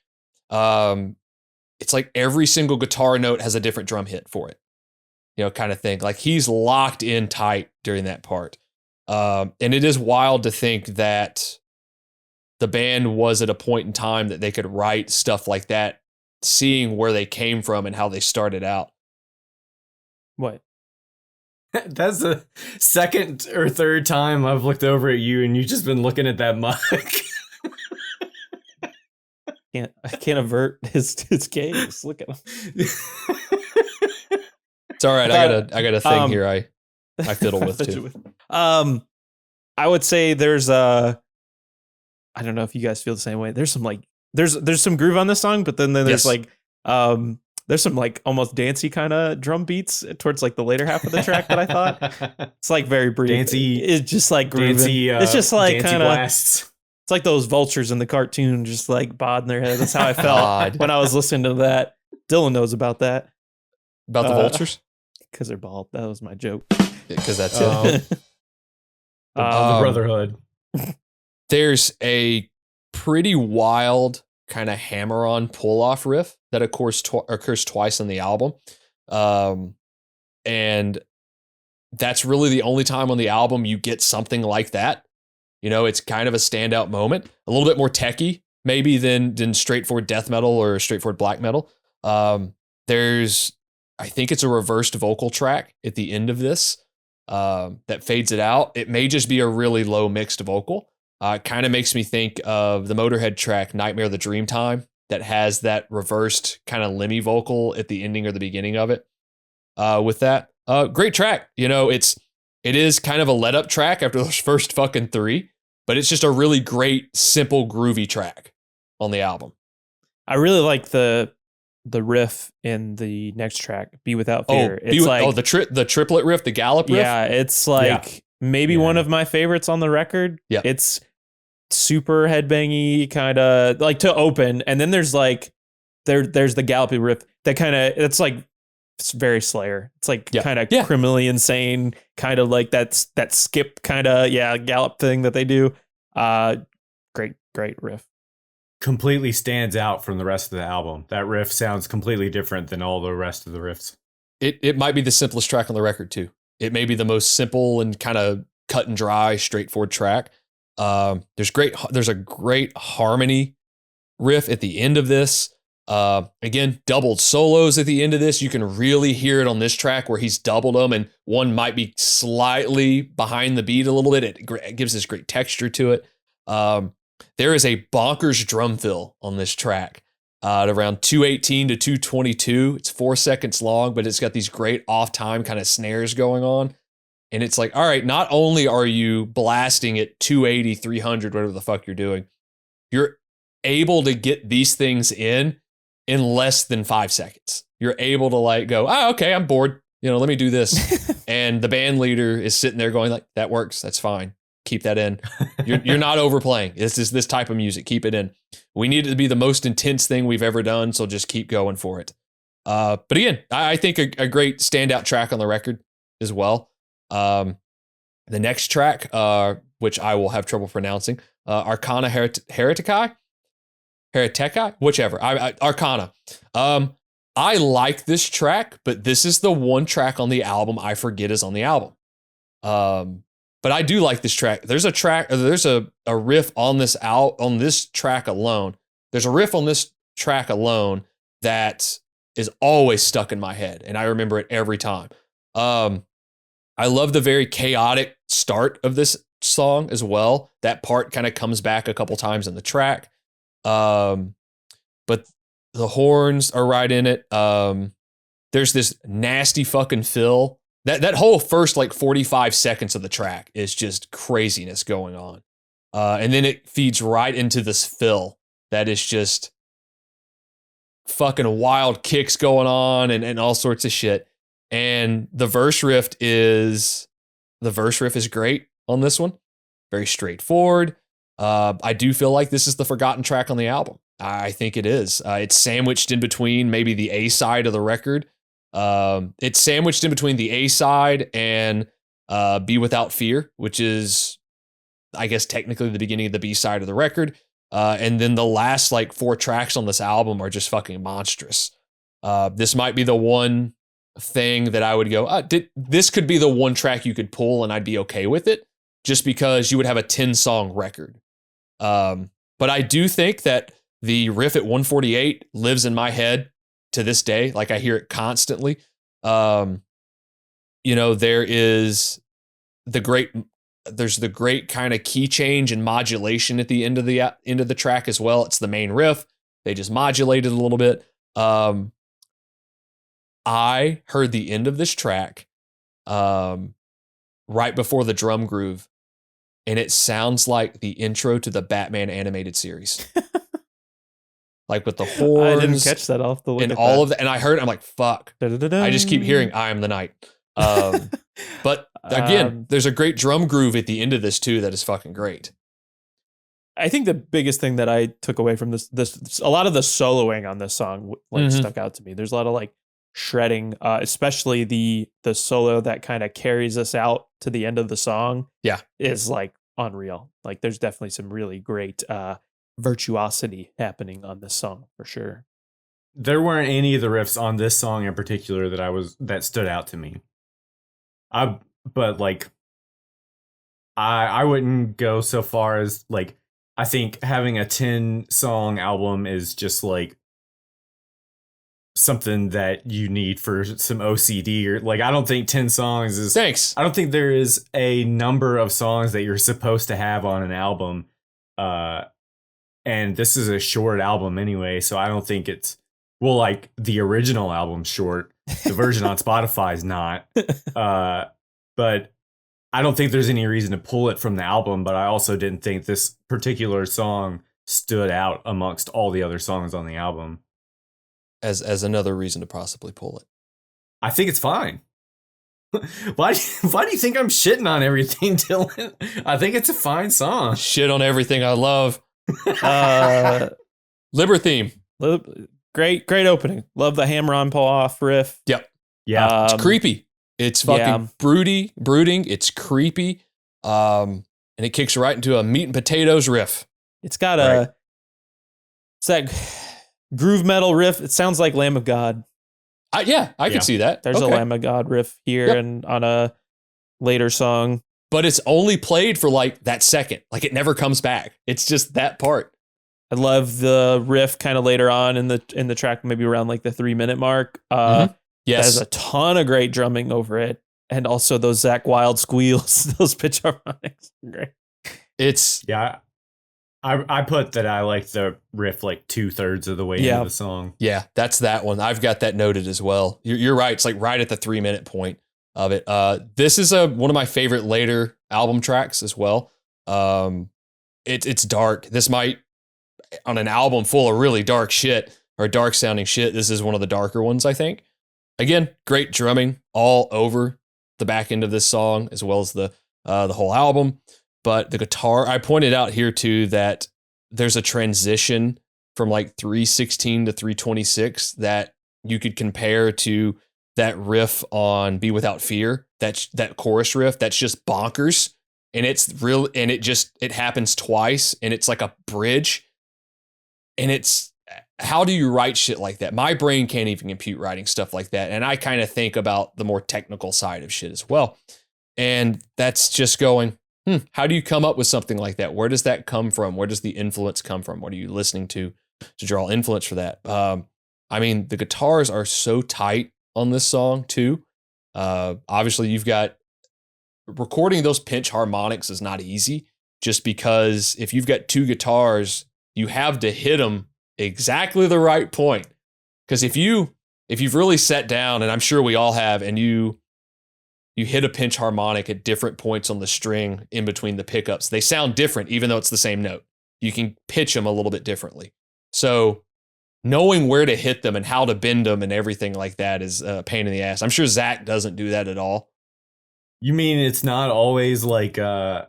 every single guitar note has a different drum hit for it, kind of thing. Like, he's locked in tight during that part. And it is wild to think that the band was at a point in time that they could write stuff like that, seeing where they came from and how they started out. What? That's the second or third time I've looked over at you and you've just been looking at that mic. I can't avert his gaze. Look at him. It's all right. I got a thing here. I fiddle with too. I would say there's I don't know if you guys feel the same way. There's some there's some groove on this song, but then there's there's some like almost dancey kind of drum beats towards like the later half of the track that I thought. It's like very brief. Dancey. It's just like grooving. Dancey, it's just like kind of blasts. It's like those vultures in the cartoon just like bobbing their head. That's how I felt when I was listening to that. Dylan knows about that. About the vultures? Because they're bald. That was my joke. Because that's it. The Brotherhood. There's a pretty wild kind of hammer-on pull-off riff that occurs twice on the album. And that's really the only time on the album you get something like that. It's kind of a standout moment. A little bit more techie, maybe, than straightforward death metal or straightforward black metal. I think it's a reversed vocal track at the end of this that fades it out. It may just be a really low mixed vocal. It kind of makes me think of the Motorhead track Nightmare of the Dreamtime that has that reversed kind of lemmy vocal at the ending or the beginning of it. With that, great track. It is kind of a let up track after those first fucking 3, but it's just a really great, simple, groovy track on the album. I really like the the riff in the next track, Be Without Fear. The triplet riff, the gallop riff. Yeah, it's like maybe one of my favorites on the record. Yeah. It's super headbangy, kind of like to open, and then there's like there's the gallopy riff that kind of it's very Slayer. It's like kind of criminally insane, kind of like that skip kind of gallop thing that they do. Great riff. Completely stands out from the rest of the album. That riff sounds completely different than all the rest of the riffs. It might be the simplest track on the record too. It may be the most simple and kind of cut and dry, straightforward track. There's a great harmony riff at the end of this. Again, doubled solos at the end of this. You can really hear it on this track where he's doubled them, and one might be slightly behind the beat a little bit. It gives this great texture to it. There is a bonkers drum fill on this track at around 218 to 222. It's 4 seconds long, but it's got these great off time kind of snares going on. And it's like, all right, not only are you blasting at 280, 300, whatever the fuck you're doing, you're able to get these things in less than 5 seconds. You're able to like go, okay, I'm bored. Let me do this. And the band leader is sitting there going like, that works. That's fine. Keep that in. You're not overplaying. This is this type of music. Keep it in. We need it to be the most intense thing we've ever done, so just keep going for it. But again, I think a great standout track on the record as well. The next track, which I will have trouble pronouncing, Arcana Hereticae, whichever. Arcana. I like this track, but this is the one track on the album I forget is on the album. But I do like this track. There's a riff on this track alone. There's a riff on this track alone that is always stuck in my head, and I remember it every time. I love the very chaotic start of this song as well. That part kind of comes back a couple times in the track. But the horns are right in it. There's this nasty fucking fill. That whole first like 45 seconds of the track is just craziness going on. And then it feeds right into this fill that is just fucking wild kicks going on and all sorts of shit. And the verse riff is great on this one. Very straightforward. I do feel like this is the forgotten track on the album. I think it is. It's sandwiched in between maybe the A side of the record. It's sandwiched in between the A side and Be Without Fear, which is, I guess, technically the beginning of the B side of the record. And then the last like 4 tracks on this album are just fucking monstrous. This might be the one thing that I would go, this could be the one track you could pull and I'd be okay with it, just because you would have a 10-song record. But I do think that the riff at 148 lives in my head to this day. Like I hear it constantly. There's the great kind of key change and modulation at the end of the track as well. It's the main riff. They just modulate it a little bit. I heard the end of this track right before the drum groove, and it sounds like the intro to the Batman animated series. Like with the horns. I didn't catch that off the look and at all that. of that. And I heard, I'm like, fuck. I just keep hearing I Am the Night. But again, there's a great drum groove at the end of this too that is fucking great. I think the biggest thing that I took away from this a lot of the soloing on this song stuck out to me. There's a lot of like shredding, especially the solo that kind of carries us out to the end of the song. Yeah, is like unreal. Like there's definitely some really great virtuosity happening on this song for sure. There weren't any of the riffs on this song in particular that stood out to me. I wouldn't go so far as like, I think having a 10-song album is just like something that you need for some OCD, or like, I don't think 10 songs is... Thanks. I don't think there is a number of songs that you're supposed to have on an album. And this is a short album anyway, so I don't think it's... Well, like, the original album's short. The version on Spotify is not. But I don't think there's any reason to pull it from the album, but I also didn't think this particular song stood out amongst all the other songs on the album. as another reason to possibly pull it. I think it's fine. Why do you think I'm shitting on everything, Dylan? I think it's a fine song. Shit on everything I love. Libertheme. Great opening. Love the hammer-on pull-off riff. Yep. Yeah. It's creepy. It's fucking brooding. It's creepy. And it kicks right into a meat and potatoes riff. It's got it's that groove metal riff. It sounds like Lamb of God. I can see that. There's a Lamb of God riff here and on a later song. But it's only played for like that second. Like it never comes back. It's just that part. I love the riff kind of later on in the track, maybe around like the 3-minute mark. Yes. There's a ton of great drumming over it. And also those Zakk Wylde squeals, those pitch harmonics. Great. It's I put that I like the riff like 2/3 of the way into the song. Yeah, that's that one. I've got that noted as well. You're right. It's like right at the 3-minute point of it. This is one of my favorite later album tracks as well. It's dark. This might, on an album full of really dark shit or dark sounding shit, this is one of the darker ones, I think. Again, great drumming all over the back end of this song, as well as the whole album. But the guitar, I pointed out here too that there's a transition from like 316 to 326 that you could compare to that riff on Be Without Fear, that chorus riff that's just bonkers. And it's real, and it happens twice, and it's like a bridge. And it's, how do you write shit like that? My brain can't even compute writing stuff like that. And I kind of think about the more technical side of shit as well. And that's just going, how do you come up with something like that? Where does that come from? Where does the influence come from? What are you listening to draw influence for that? I mean, the guitars are so tight on this song too. Obviously you've got, recording those pinch harmonics is not easy, just because if you've got two guitars, you have to hit them exactly the right point. Because if you've really sat down, and I'm sure we all have, and you hit a pinch harmonic at different points on the string in between the pickups, they sound different, even though it's the same note. You can pitch them a little bit differently. So knowing where to hit them and how to bend them and everything like that is a pain in the ass. I'm sure Zakk doesn't do that at all. You mean it's not always like the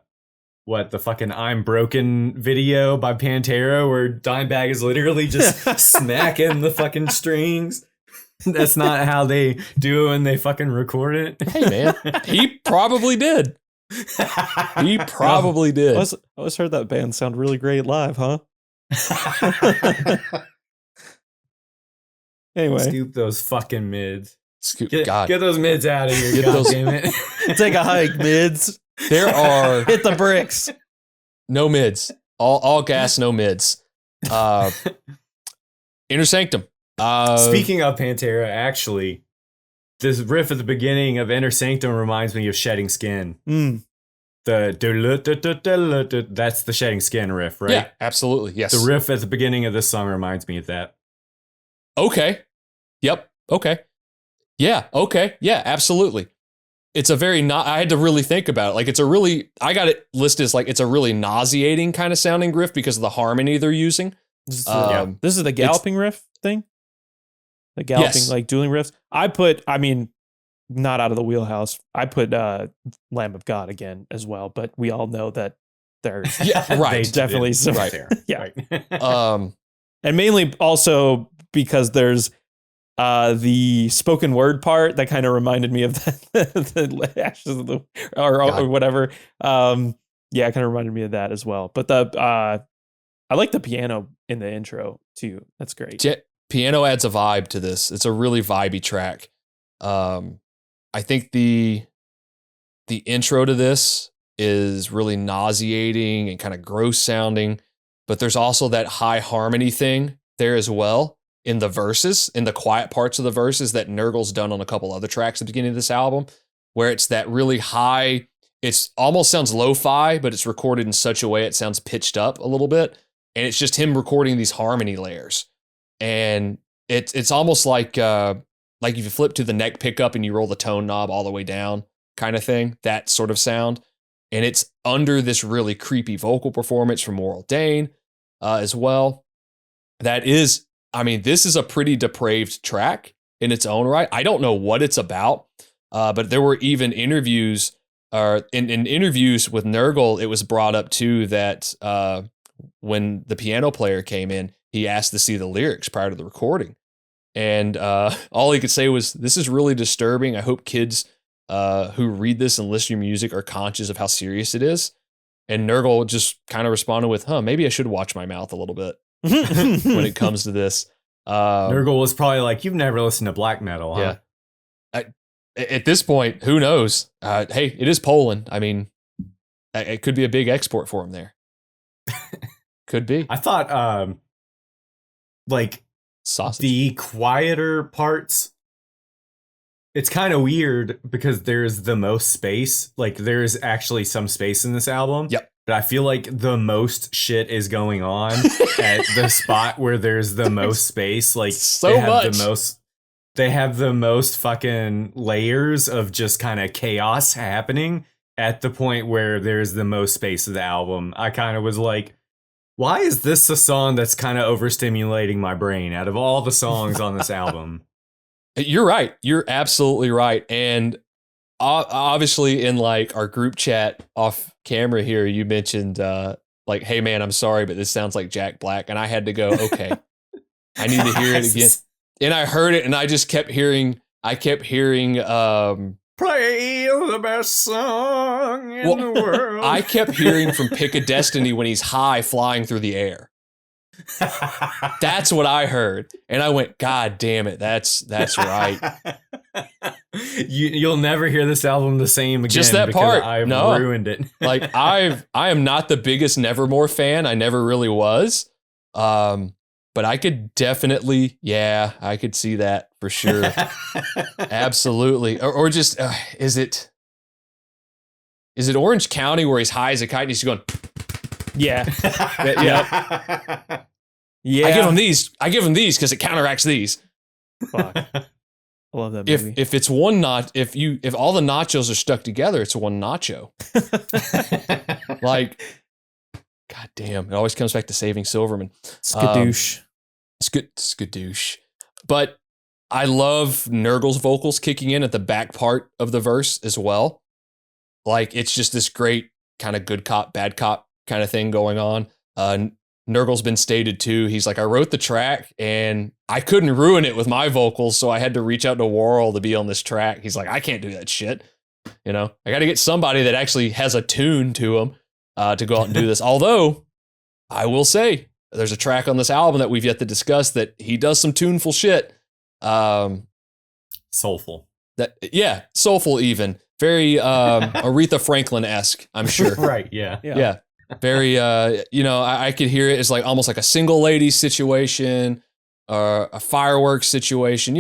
fucking I'm Broken video by Pantera where Dimebag is literally just smacking the fucking strings? That's not how they do it when they fucking record it. Hey man, he probably did. He probably did. I always heard that band sound really great live, huh? Anyway, scoop those fucking mids. Get those mids out of here. Damn it. Take a hike, mids. There are hit the bricks. No mids. All gas, no mids. Inner Sanctum. Speaking of Pantera, actually, this riff at the beginning of Inner Sanctum reminds me of Shedding Skin. That's the Shedding Skin riff, right? Yeah, absolutely. Yes. The riff at the beginning of this song reminds me of that. Okay. Yep. Okay. Yeah. Okay. Yeah, absolutely. It's a very, I had to really think about it. Like I got it listed as like, it's a really nauseating kind of sounding riff because of the harmony they're using. This is the galloping riff thing? The galloping, like dueling riffs? Not out of the wheelhouse. I put Lamb of God again as well, but we all know that there's definitely some right there. Yeah. Right. And mainly also because there's the spoken word part that kind of reminded me of the Ashes of the or whatever. It kind of reminded me of that as well. But I like the piano in the intro too. That's great. Piano adds a vibe to this. It's a really vibey track. I think the intro to this is really nauseating and kind of gross sounding, but there's also that high harmony thing there as well in the verses, in the quiet parts of the verses that Nurgle's done on a couple other tracks at the beginning of this album, where it's that really high, it's almost sounds lo-fi, but it's recorded in such a way it sounds pitched up a little bit. And it's just him recording these harmony layers. And it's almost like if you flip to the neck pickup and you roll the tone knob all the way down kind of thing, that sort of sound. And it's under this really creepy vocal performance from Moral Dane as well. That is, I mean, this is a pretty depraved track in its own right. I don't know what it's about, but there were even interviews, in interviews with Nurgle, it was brought up too that when the piano player came in, he asked to see the lyrics prior to the recording. And all he could say was, "This is really disturbing. I hope kids who read this and listen to your music are conscious of how serious it is." And Nurgle just kind of responded with, maybe I should watch my mouth a little bit when it comes to this. Nurgle was probably like, "You've never listened to black metal, huh?" Yeah. At this point, who knows? Hey, it is Poland. I mean, it could be a big export for him there. Could be. I thought, like, sausage. The quieter parts, it's kind of weird because there's the most space. Like, there's actually some space in this album. Yep. But I feel like the most shit is going on at the spot where there's the most space. Like, so they have much. They have the most fucking layers of just kind of chaos happening at the point where there's the most space of the album. I kind of was like, why is this a song that's kind of overstimulating my brain out of all the songs on this album? You're right. You're absolutely right. And obviously in like our group chat off camera here, you mentioned like, "Hey man, I'm sorry, but this sounds like Jack Black." And I had to go, okay, I need to hear it again. And I heard it and I just kept hearing, play the best song in the world. I kept hearing from Pick a Destiny when he's high flying through the air. That's what I heard. And I went, God damn it. That's right. You'll never hear this album the same again. Just that part. I've ruined it. Like I am not the biggest Nevermore fan. I never really was. But I could definitely, I could see that for sure. Absolutely. Or just, is it Orange County where he's high as a kite and he's going, Yeah. Yeah. I give him these because it counteracts these. Fuck. I love that movie. If it's one notch, if all the nachos are stuck together, it's one nacho. Like, God damn, it always comes back to Saving Silverman. Skadoosh. Skadoosh. But I love Nurgle's vocals kicking in at the back part of the verse as well. Like, it's just this great kind of good cop, bad cop kind of thing going on. Nurgle's been stated too. He's like, I wrote the track and I couldn't ruin it with my vocals, so I had to reach out to Worrell to be on this track. He's like, I can't do that shit. You know, I got to get somebody that actually has a tune to him to go out and do this. Although, I will say, there's a track on this album that we've yet to discuss that he does some tuneful shit. Soulful. Soulful even. Very Aretha Franklin-esque, I'm sure. Right, yeah. Very, I could hear it as like almost like a single lady situation or a fireworks situation,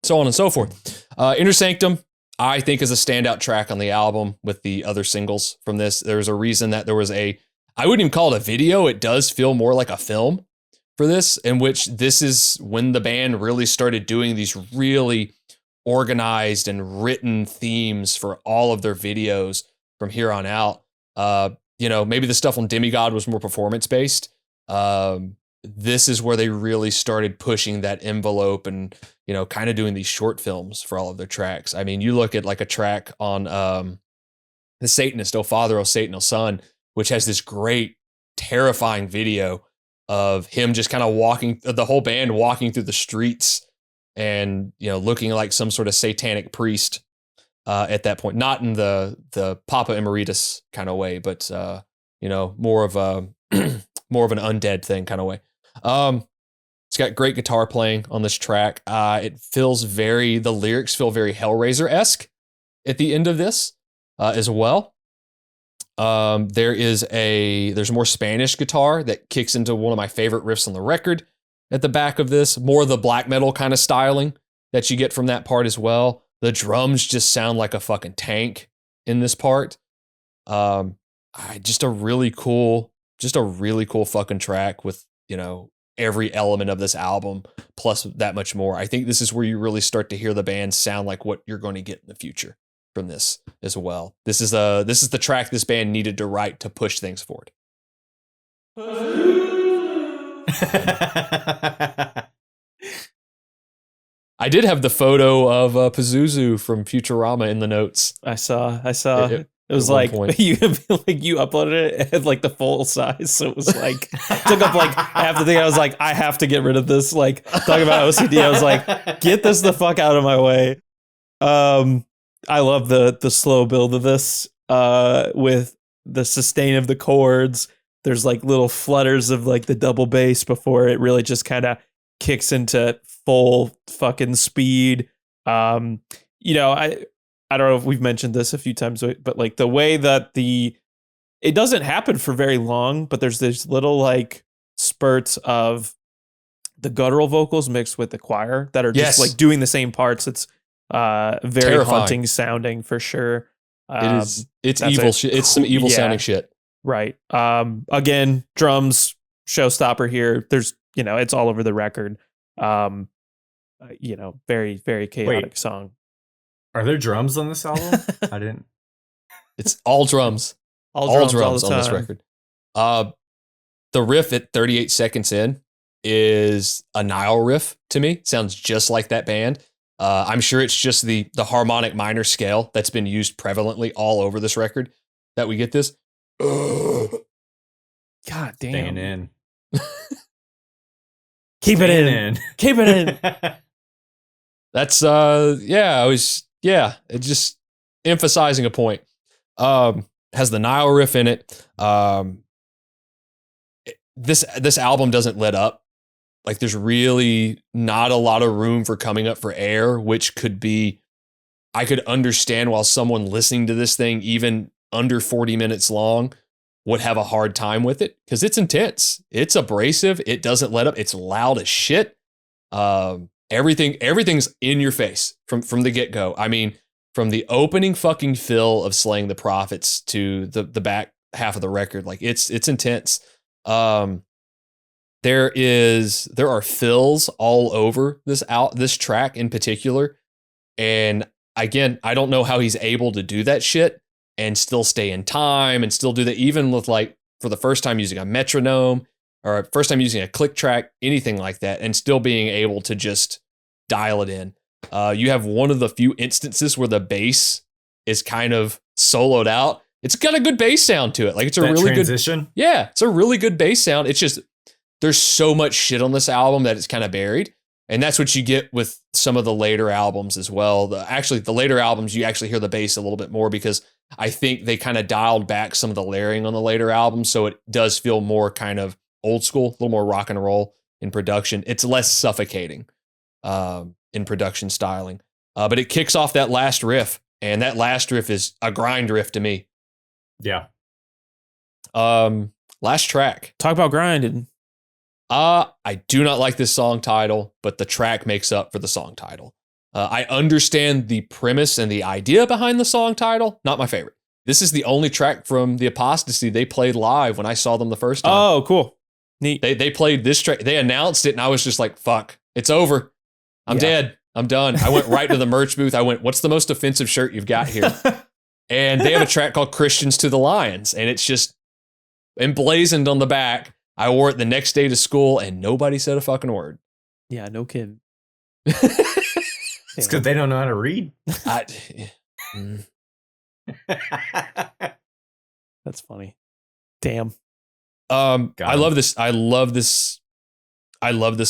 so on and so forth. Inner Sanctum, I think, is a standout track on the album with the other singles from this. There's a reason that there was I wouldn't even call it a video. It does feel more like a film for this, in which this is when the band really started doing these really organized and written themes for all of their videos from here on out. Maybe the stuff on Demigod was more performance based. This is where they really started pushing that envelope and, kind of doing these short films for all of their tracks. I mean, you look at like a track on The Satanist, O Father, O Satan, O Son, which has this great, terrifying video of him just kind of the whole band walking through the streets and, looking like some sort of satanic priest at that point. Not in the Papa Emeritus kind of way, but, more of an undead thing kind of way. It's got great guitar playing on this track. The lyrics feel very Hellraiser-esque at the end of this as well. There's more Spanish guitar that kicks into one of my favorite riffs on the record at the back of this, more of the black metal kind of styling that you get from that part as well. The drums just sound like a fucking tank in this part. Just a really cool fucking track with, every element of this album, plus that much more. I think this is where you really start to hear the band sound like what you're going to get in the future from this as well. This is the track this band needed to write to push things forward. I did have the photo of Pazuzu from Futurama in the notes. I saw. It was at one like point. you uploaded it at like the full size, so it was like took up like half the thing. I was like, I have to get rid of this. Like talking about OCD, I was like, get this the fuck out of my way. I love the slow build of this with the sustain of the chords. There's like little flutters of like the double bass before it really just kind of kicks into full fucking speed. You know, I don't know if we've mentioned this a few times, but like the way that it doesn't happen for very long, but there's this little like spurts of the guttural vocals mixed with the choir that are just like doing the same parts. It's very Terrifying. haunting sounding for sure. It is. It's evil shit. It's some evil sounding shit. Right. Again, drums, showstopper here. There's, you know, it's all over the record. You know, very, very chaotic song. Are there drums on this album? I didn't. It's all drums. All drums on this record. The riff at 38 seconds in is a Nile riff to me. Sounds just like that band. I'm sure it's just the harmonic minor scale that's been used prevalently all over this record that we get this. God damn. Staying in. Keep it in. Keep it in. That's it just emphasizing a point. Has the Nile riff in it. This album doesn't let up. Like there's really not a lot of room for coming up for air, which could be, I could understand while someone listening to this thing, even under 40 minutes long, would have a hard time with it because it's intense. It's abrasive. It doesn't let up. It's loud as shit. Everything's in your face from the get-go. I mean, from the opening fucking fill of Slaying the Prophets to the back half of the record, like it's intense. There are fills all over this track in particular. And again, I don't know how he's able to do that shit and still stay in time and still do that, even with like for the first time using a metronome or first time using a click track, anything like that, and still being able to just dial it in. You have one of the few instances where the bass is kind of soloed out. It's got a good bass sound to it. Like it's a really transition. good, yeah, it's a really good bass sound. It's just, there's so much shit on this album that it's kind of buried. And that's what you get with some of the later albums as well. The later albums, you actually hear the bass a little bit more because I think they kind of dialed back some of the layering on the later albums. So it does feel more kind of old school, a little more rock and roll in production. It's less suffocating in production styling. But it kicks off that last riff. And that last riff is a grind riff to me. Yeah. Last track. Talk about grinding. I do not like this song title, but the track makes up for the song title. I understand the premise and the idea behind the song title. Not my favorite. This is the only track from the Apostasy they played live when I saw them the first time. Oh, cool. Neat. They played this track. They announced it and I was just like, fuck, it's over. I'm dead. I'm done. I went right to the merch booth. I went, what's the most offensive shirt you've got here? And they have a track called Christians to the Lions. And it's just emblazoned on the back. I wore it the next day to school and nobody said a fucking word. Yeah, no kidding. It's because they don't know how to read. That's funny. Damn. I love this. I love this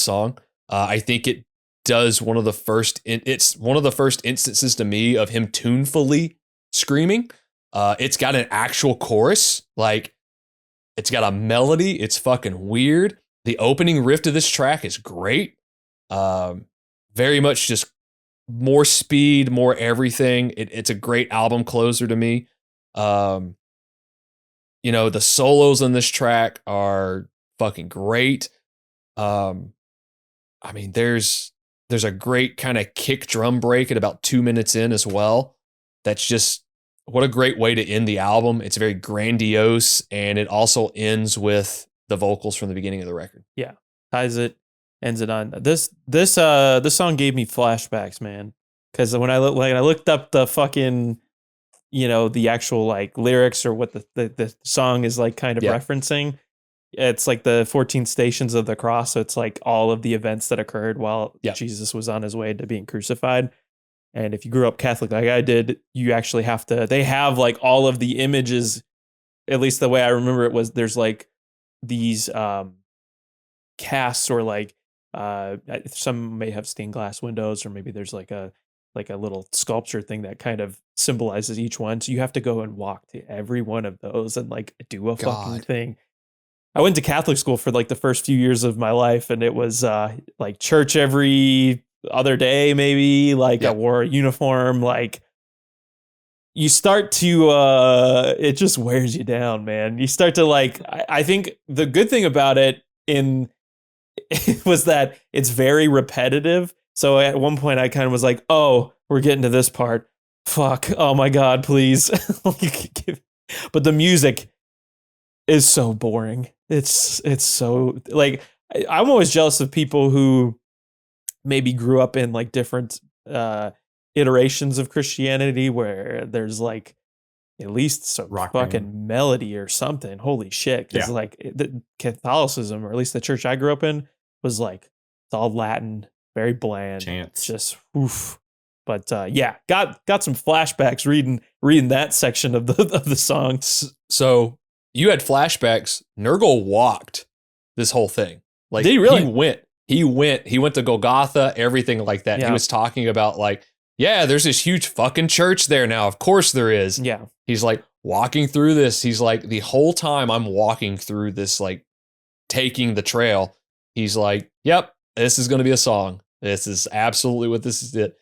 song. I think it does one of the first. It's one of the first instances to me of him tunefully screaming. It's got an actual chorus. Like it's got a melody. It's fucking weird. The opening riff to this track is great. Very much just more speed, more everything. It's a great album closer to me. The solos on this track are fucking great. There's a great kind of kick drum break at about 2 minutes in as well. That's just, what a great way to end the album. It's very grandiose, and it also ends with the vocals from the beginning of the record. Yeah, ties it, ends it on this song gave me flashbacks, man. Because when I looked up the fucking, the actual like lyrics or what the song is like kind of referencing, It's like the 14 stations of the cross. So it's like all of the events that occurred while Yeah. Jesus was on his way to being crucified. And if you grew up Catholic like I did, you actually have to, they have like all of the images, at least the way I remember it was there's like these casts or like some may have stained glass windows, or maybe there's like a little sculpture thing that kind of symbolizes each one. So you have to go and walk to every one of those and like do a fucking God. thing. I went to Catholic school for like the first few years of my life, and it was like church every other day, maybe. Like I wore a uniform. Like you start to, it just wears you down, man. You start to like. I think the good thing about it was that it's very repetitive. So at one point, I kind of was like, "Oh, we're getting to this part. Fuck! Oh my god, please!" But the music is so boring. It's so like I'm always jealous of people who maybe grew up in like different iterations of Christianity where there's like at least some Rock fucking band. melody or something. Holy shit. Because like the Catholicism, or at least the church I grew up in, was like it's all Latin, very bland. Chants. Just oof. But yeah, got some flashbacks reading that section of the song. So you had flashbacks. Nurgle walked this whole thing. Like Did he really? He went to Golgotha, everything like that. Yeah. He was talking about like, yeah, there's this huge fucking church there now. Of course there is. Yeah. He's like walking through this. He's like, the whole time I'm walking through this, like taking the trail, he's like, yep, this is going to be a song. This is absolutely what this is it.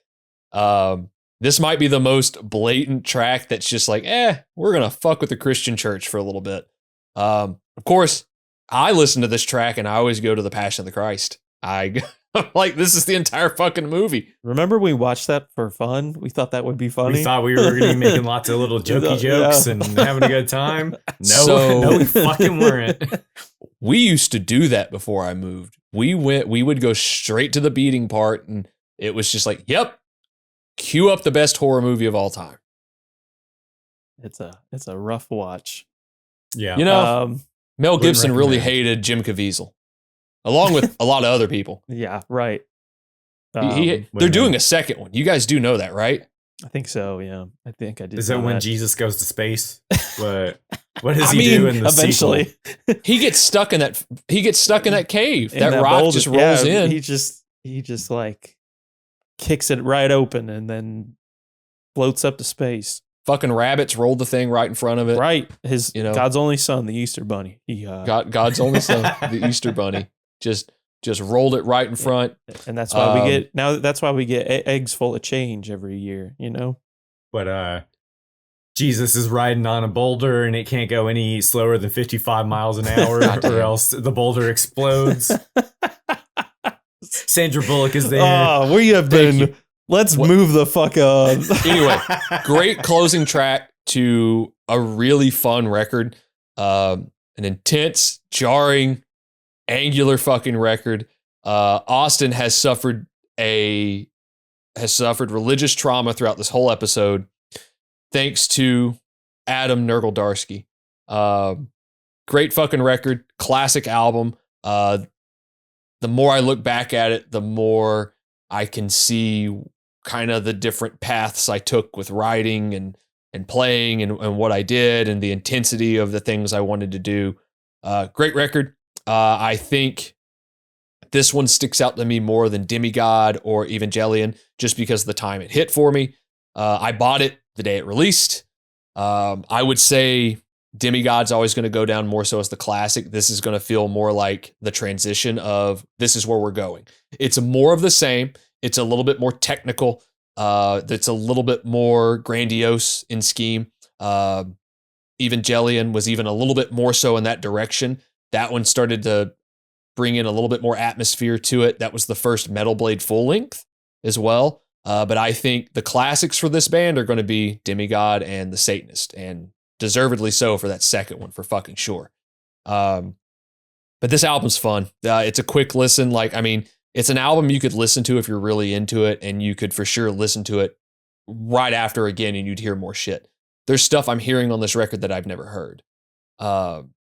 This might be the most blatant track that's just like, we're going to fuck with the Christian church for a little bit. Of course, I listen to this track and I always go to the Passion of the Christ. I'm like, this is the entire fucking movie. Remember we watched that for fun? We thought that would be funny. We thought we were going to be making lots of little jokey jokes and having a good time. No, we fucking weren't. We used to do that before I moved. We would go straight to the beating part, and it was just like, yep, cue up the best horror movie of all time. It's a rough watch. Yeah. You know, Mel Gibson really recommend. hated Jim Caviezel, along with a lot of other people. Yeah, right. They're doing a second one. You guys do know that, right? I think so. Yeah, I think I did. Is know that when that. Jesus goes to space? What does I he mean, do in the eventually sequel? He gets stuck in that. He gets stuck in that cave. In That rock boulder- just rolls yeah, in. He just like kicks it right open and then floats up to space. Fucking rabbits rolled the thing right in front of it. Right, his You know. God's only son, the Easter Bunny. He God's only son, the Easter Bunny, just rolled it right in front. and that's why we get now. That's why we get eggs full of change every year. You know. But Jesus is riding on a boulder and it can't go any slower than 55 miles an hour or else the boulder explodes. Sandra Bullock is there. Oh, we have Thank been. you. Let's move the fuck on. Anyway, great closing track to a really fun record. An intense, jarring, angular fucking record. Austin has suffered religious trauma throughout this whole episode, thanks to Adam Nurgle-Darsky. Great fucking record, classic album. The more I look back at it, the more I can see kind of the different paths I took with writing and playing and what I did and the intensity of the things I wanted to do. Great record. I think this one sticks out to me more than Demigod or Evangelion just because of the time it hit for me. I bought it the day it released. I would say Demigod's always going to go down more so as the classic. This is going to feel more like the transition of this is where we're going. It's more of the same. It's a little bit more technical. That's a little bit more grandiose in scheme. Evangelion was even a little bit more so in that direction. That one started to bring in a little bit more atmosphere to it. That was the first Metal Blade full length as well. But I think the classics for this band are going to be Demigod and The Satanist, and deservedly so for that second one, for fucking sure. But this album's fun. It's a quick listen. It's an album you could listen to if you're really into it, and you could for sure listen to it right after again, and you'd hear more shit. There's stuff I'm hearing on this record that I've never heard.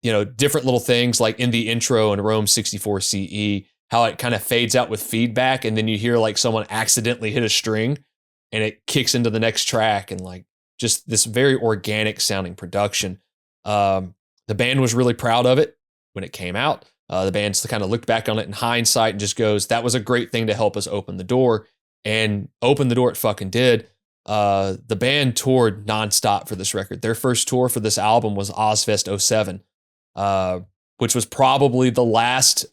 different little things like in the intro in Rome 64 CE, how it kind of fades out with feedback, and then you hear like someone accidentally hit a string and it kicks into the next track, and like just this very organic sounding production. The band was really proud of it when it came out. The band's kind of looked back on it in hindsight and just goes, that was a great thing to help us open the door, and open the door it fucking did. The band toured nonstop for this record. Their first tour for this album was Ozzfest 07, which was probably the last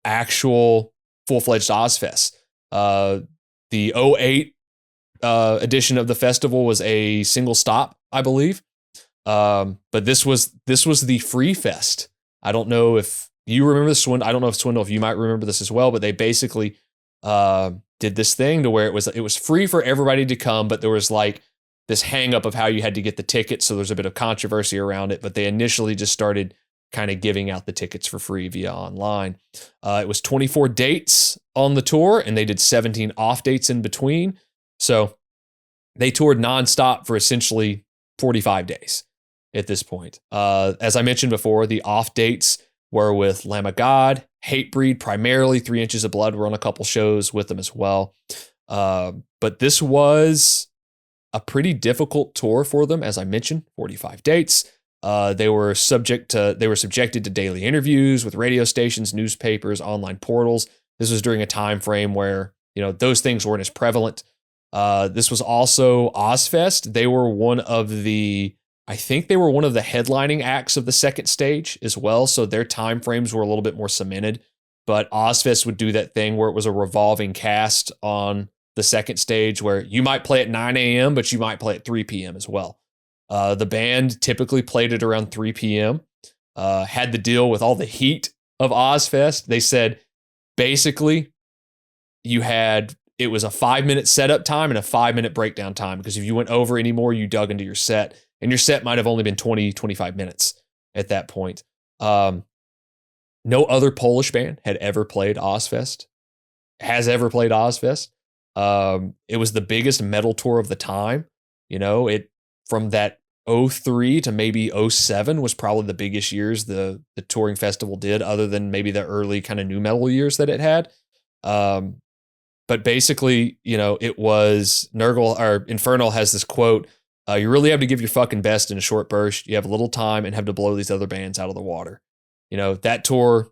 actual full-fledged Ozzfest. The 08 edition of the festival was a single stop, I believe. But this was the Free Fest. I don't know if you remember this one. I don't know if Swindle, if you might remember this as well, but they basically did this thing to where it was free for everybody to come, but there was like this hang up of how you had to get the tickets. So there's a bit of controversy around it, but they initially just started kind of giving out the tickets for free via online. It was 24 dates on the tour, and they did 17 off dates in between. So they toured nonstop for essentially 45 days at this point. As I mentioned before, the off dates were with Lamb of God, Hatebreed, primarily 3 Inches of Blood were on a couple shows with them as well. But this was a pretty difficult tour for them. As I mentioned, 45 dates. They were subjected to daily interviews with radio stations, newspapers, online portals. This was during a time frame where, those things weren't as prevalent. This was also Ozzfest. They were one of the headlining acts of the second stage as well. So their time frames were a little bit more cemented, but Ozzfest would do that thing where it was a revolving cast on the second stage where you might play at 9 a.m., but you might play at 3 p.m. as well. The band typically played at around 3 p.m., had to deal with all the heat of Ozzfest. They said basically it was a 5-minute setup time and a 5-minute breakdown time, because if you went over anymore, you dug into your set, and your set might have only been 20, 25 minutes at that point. No other Polish band had ever played Ozzfest, It was the biggest metal tour of the time. From that 03 to maybe 07 was probably the biggest years the touring festival did, other than maybe the early kind of new metal years that it had. But basically, it was Nurgle, or Infernal has this quote, you really have to give your fucking best in a short burst. You have little time and have to blow these other bands out of the water. That tour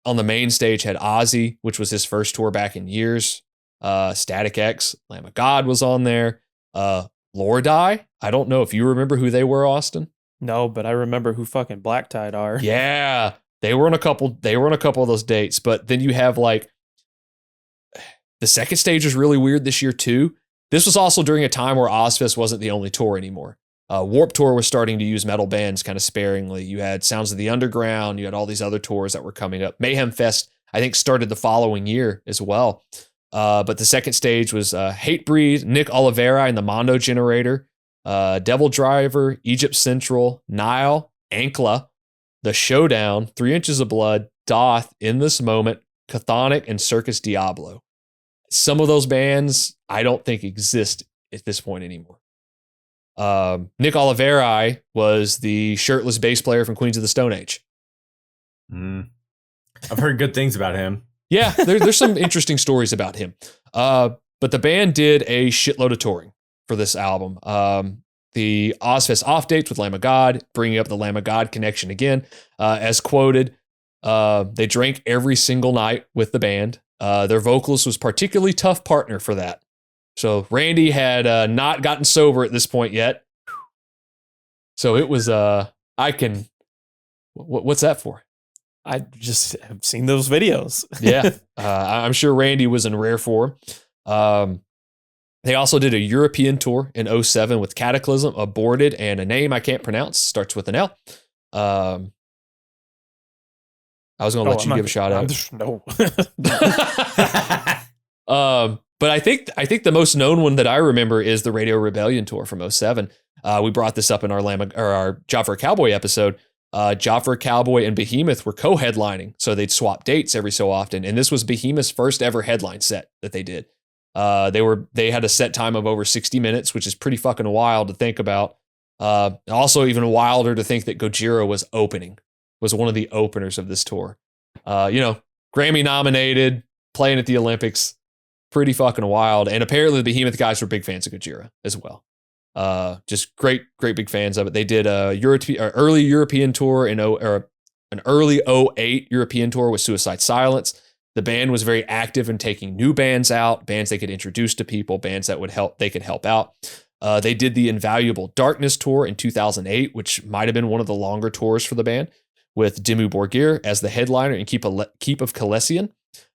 on the main stage had Ozzy, which was his first tour back in years. Static X, Lamb of God was on there. Lordi, I don't know if you remember who they were, Austin. No, but I remember who fucking Black Tide are. Yeah, they were on a couple of those dates. But then you have like the second stage was really weird this year too. This was also during a time where Ozzfest wasn't the only tour anymore. Warped Tour was starting to use metal bands kind of sparingly. You had Sounds of the Underground. You had all these other tours that were coming up. Mayhem Fest, I think, started the following year as well. But the second stage was Hatebreed, Nick Olivera and the Mondo Generator, Devil Driver, Egypt Central, Nile, Ankla, The Showdown, 3 Inches of Blood, Doth, In This Moment, Chthonic, and Circus Diablo. Some of those bands I don't think exist at this point anymore. Nick Olivera was the shirtless bass player from Queens of the Stone Age. I've heard good things about him. Yeah, there's some interesting stories about him. But the band did a shitload of touring for this album. The Ozzfest off dates with Lamb of God, bringing up the Lamb of God connection again. As quoted, they drank every single night with the band. Their vocalist was particularly tough partner for that. So Randy had not gotten sober at this point yet. So it was, what's that for? I just have seen those videos. Yeah, I'm sure Randy was in rare form. They also did a European tour in 07 with Cataclysm, Aborted, and a name I can't pronounce, starts with an L. I was going to let you give a shout out. No. But I think the most known one that I remember is the Radio Rebellion tour from 07. We brought this up in our Job for a Cowboy episode. Job for a Cowboy and Behemoth were co-headlining, so they'd swap dates every so often. And this was Behemoth's first ever headline set that they did. They had a set time of over 60 minutes, which is pretty fucking wild to think about. Also even wilder to think that Gojira was opening was one of the openers of this tour. Grammy nominated, playing at the Olympics, pretty fucking wild. And apparently the Behemoth guys were big fans of Gojira as well. Just great big fans of it. They did a early European tour an early 2008 European tour with Suicide Silence. The band was very active in taking new bands out, bands they could introduce to people, bands that they could help out. They did the Invaluable Darkness tour in 2008, which might have been one of the longer tours for the band, with Dimmu Borgir as the headliner and Keep of Kalesian.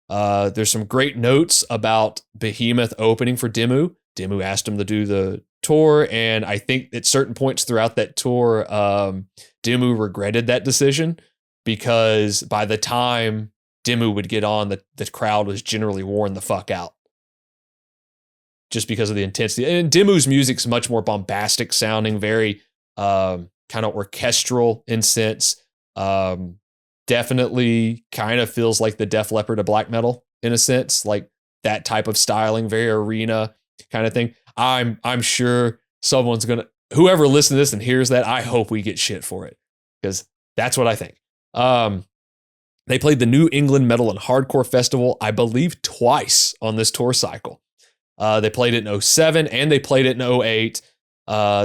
There's some great notes about Behemoth opening for Dimmu. Dimmu asked him to do the tour, and I think at certain points throughout that tour, Dimmu regretted that decision, because by the time Dimmu would get on, the crowd was generally worn the fuck out, just because of the intensity. And Dimmu's music's much more bombastic sounding, very kind of orchestral in sense. Definitely kind of feels like the Def Leppard of black metal in a sense, like that type of styling, very arena kind of thing. I'm sure whoever listens to this and hears that, I hope we get shit for it, because that's what I think. They played the New England Metal and Hardcore Festival, I believe, twice on this tour cycle. They played it in 2007 and they played it in 2008.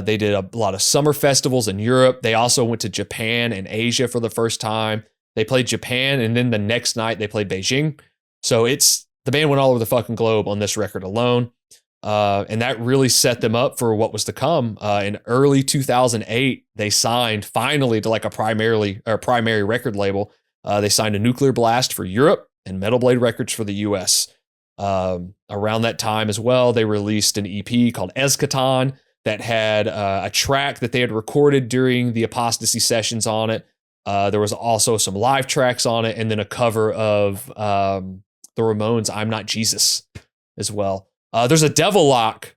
They did a lot of summer festivals in Europe. They also went to Japan and Asia for the first time. They played Japan, and then the next night they played Beijing. So the band went all over the fucking globe on this record alone. And that really set them up for what was to come. In early 2008, they signed finally to like a primary record label. They signed a Nuclear Blast for Europe and Metal Blade Records for the US. Around that time as well, they released an EP called Eschaton that had a track that they had recorded during the Apostasy sessions on it. There was also some live tracks on it, and then a cover of the Ramones' I'm Not Jesus as well. There's a Devil Lock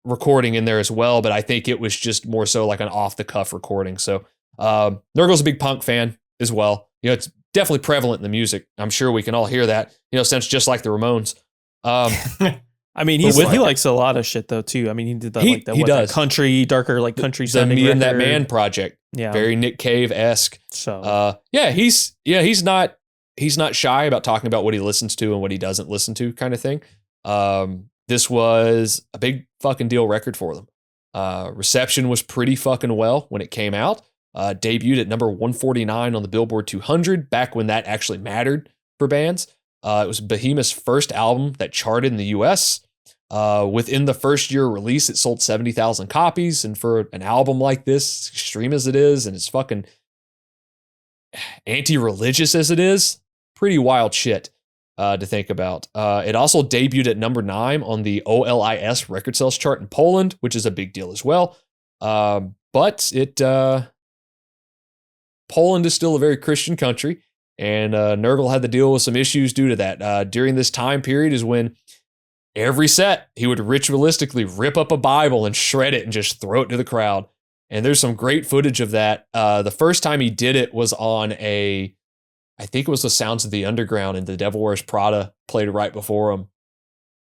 recording in there as well, but I think it was just more so like an off-the-cuff recording. So Nurgle's a big punk fan as well. It's definitely prevalent in the music. I'm sure we can all hear that. Sounds just like the Ramones. I mean, he likes a lot of shit though too. I mean, he did that. He does country, darker, like country the sounding. Me and That Man project. Yeah, very Nick Cave-esque. So he's not shy about talking about what he listens to and what he doesn't listen to, kind of thing. This was a big fucking deal record for them. Reception was pretty fucking well when it came out. Debuted at number 149 on the Billboard 200, back when that actually mattered for bands. It was Behemoth's first album that charted in the US. Within the first year release, it sold 70,000 copies. And for an album like this, extreme as it is, and it's fucking anti-religious as it is, pretty wild shit to think about. It also debuted at number 9 on the OLIS record sales chart in Poland, which is a big deal as well. But Poland is still a very Christian country, and Nurgle had to deal with some issues due to that. During this time period is when every set he would ritualistically rip up a Bible and shred it and just throw it to the crowd. And there's some great footage of that. The first time he did it was on I think it was the Sounds of the Underground, and The Devil Wears Prada played right before him.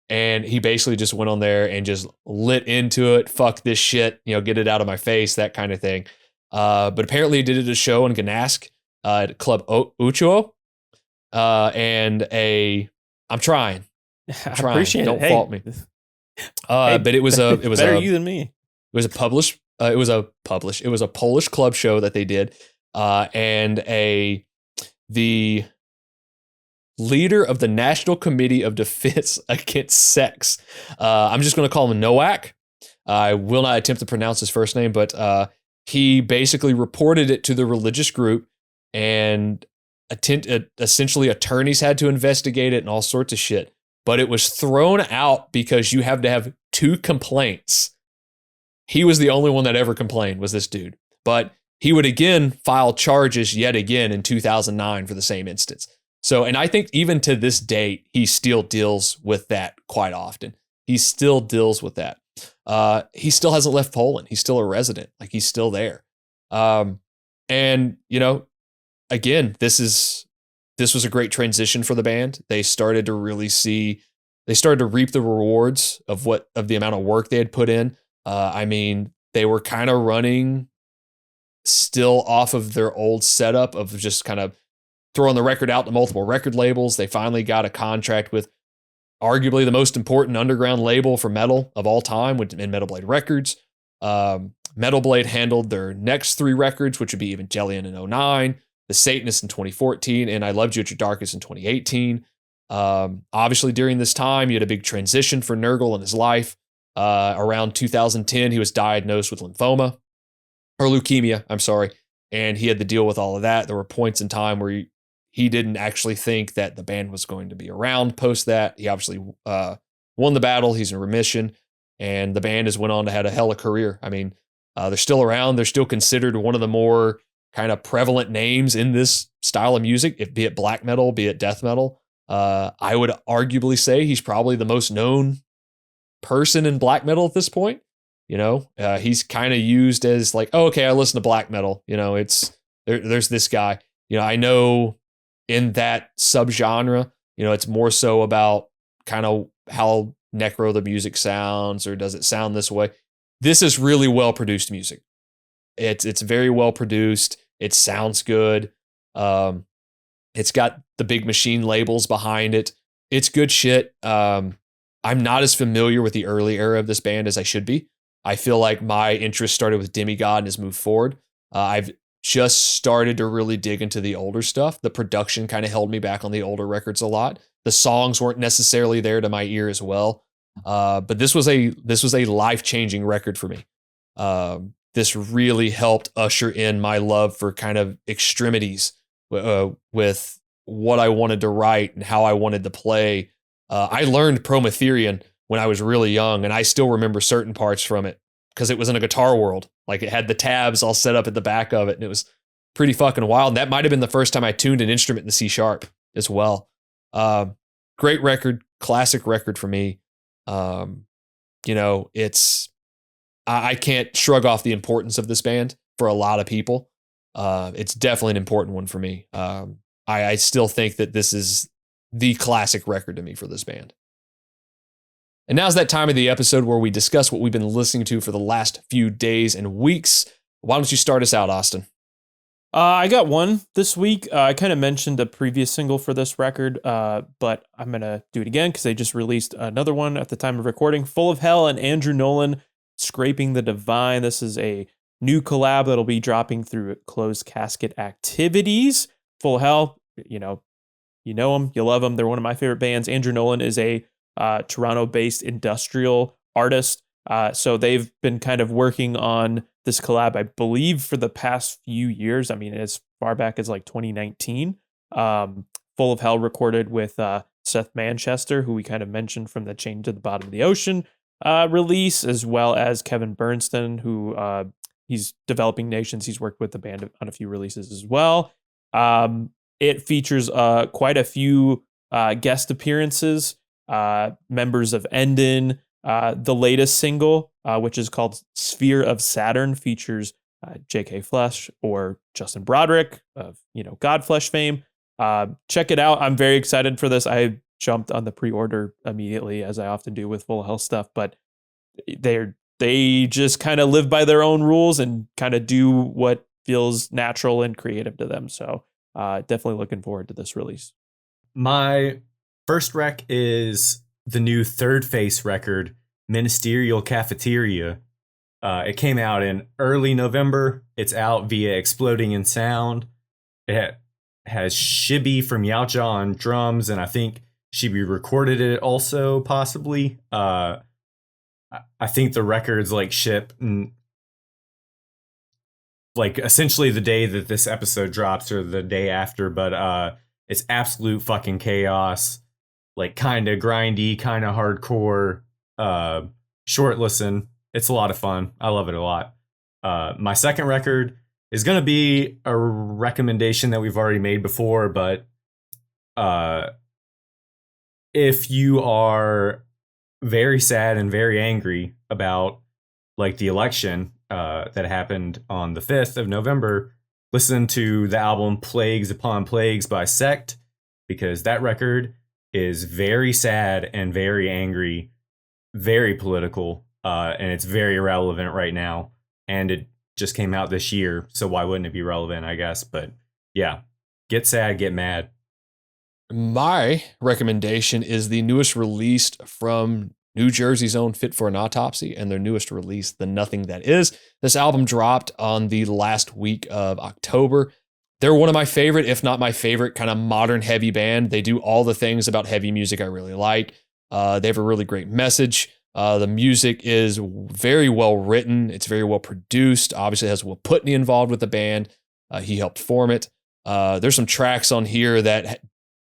And he basically just went on there and just lit into it. Fuck this shit, get it out of my face, that kind of thing. But apparently he did it at a show in Gdansk at Club Ucho. I'm trying. I appreciate Don't it. fault me. But it was better you than me. It was a Polish club show that they did, and the leader of the National Committee of Defense Against Sex. I'm just going to call him Nowak. I will not attempt to pronounce his first name, but he basically reported it to the religious group, and essentially attorneys had to investigate it and all sorts of shit. But it was thrown out because you have to have 2 complaints. He was the only one that ever complained, was this dude. But he would again file charges yet again in 2009 for the same instance. So, and I think even to this date, he still deals with that quite often. He still deals with that. He still hasn't left Poland. He's still a resident. Like, he's still there. And, again, this was a great transition for the band. They started to reap the rewards of the amount of work they had put in. I mean, they were kind of running still off of their old setup of just kind of throwing the record out to multiple record labels. They finally got a contract with arguably the most important underground label for metal of all time, in Metal Blade Records. Metal Blade handled their next 3 records, which would be Evangelion in 2009, The Satanist in 2014, and I Loved You at Your Darkest in 2018. Obviously, during this time, you had a big transition for Nurgle in his life. Around 2010, he was diagnosed with leukemia, I'm sorry, and he had to deal with all of that. There were points in time where he didn't actually think that the band was going to be around post that. He obviously won the battle. He's in remission, and the band has went on to have a hella career. I mean, they're still around. They're still considered one of the more kind of prevalent names in this style of music, be it black metal, be it death metal. I would arguably say he's probably the most known person in black metal at this point. You know, he's kind of used as like, oh, okay, I listen to black metal. You know, there's this guy. You know, I know in that subgenre, you know, it's more so about kind of how necro the music sounds, or does it sound this way? This is really well produced music. It's very well produced. It sounds good. It's got the big machine labels behind it. It's good shit. I'm not as familiar with the early era of this band as I should be. I feel like my interest started with Demigod and has moved forward. I've just started to really dig into the older stuff. The production kind of held me back on the older records a lot. The songs weren't necessarily there to my ear as well. But this was a life-changing record for me. This really helped usher in my love for kind of extremities with what I wanted to write and how I wanted to play. I learned Prometherion when I was really young, and I still remember certain parts from it because it was in a Guitar World. Like, it had the tabs all set up at the back of it, and it was pretty fucking wild. And that might have been the first time I tuned an instrument in C# as well. Great record, classic record for me. You know, I can't shrug off the importance of this band for a lot of people. It's definitely an important one for me. I still think that this is the classic record to me for this band. And now's that time of the episode where we discuss what we've been listening to for the last few days and weeks. Why don't you start us out, Austin? I got one this week. I kind of mentioned a previous single for this record, but I'm going to do it again because they just released another one at the time of recording. Full of Hell and Andrew Nolan, Scraping the Divine. This is a new collab that'll be dropping through Closed Casket Activities. Full of Hell, you know them, you love them. They're one of my favorite bands. Andrew Nolan is a Toronto-based industrial artist. So they've been kind of working on this collab, I believe, for the past few years. I mean, as far back as like 2019. Full of Hell recorded with Seth Manchester, who we kind of mentioned from the Chained to the Bottom of the Ocean release, as well as Kevin Bernstein, who he's Developing Nations. He's worked with the band on a few releases as well. It features quite a few guest appearances, members of Endon. The latest single, which is called Sphere of Saturn, features J.K. Flesh or Justin Broderick of, Godflesh fame. Check it out. I'm very excited for this. I jumped on the pre-order immediately, as I often do with Full of Hell stuff, but they just kind of live by their own rules and kind of do what feels natural and creative to them. So definitely looking forward to this release. My first rec is the new Thirdface record, Ministerial Cafeteria. It came out in early November. It's out via Exploding in Sound. It has Shibby from Yautja on drums, and I think Shibby recorded it also, possibly. I think the record's like ship and like essentially the day that this episode drops or the day after, but it's absolute fucking chaos. Like kind of grindy, kind of hardcore, short listen. It's a lot of fun. I love it a lot. My second record is going to be a recommendation that we've already made before, but if you are very sad and very angry about like the election that happened on the 5th of November, listen to the album Plagues Upon Plagues by SECT, because that record is very sad and very angry, very political, and it's very relevant right now. And just came out this year, so why wouldn't it be relevant, I guess? But yeah, Get Sad, Get Mad. My recommendation is the newest release from New Jersey's own Fit for an Autopsy, and their newest release, The Nothing That Is. This album dropped on the last week of October. They're one of my favorite, if not my favorite, kind of modern heavy band. They do all the things about heavy music I really like. They have a really great message. The music is very well written. It's very well produced. Obviously, it has Will Putney involved with the band. He helped form it. There's some tracks on here that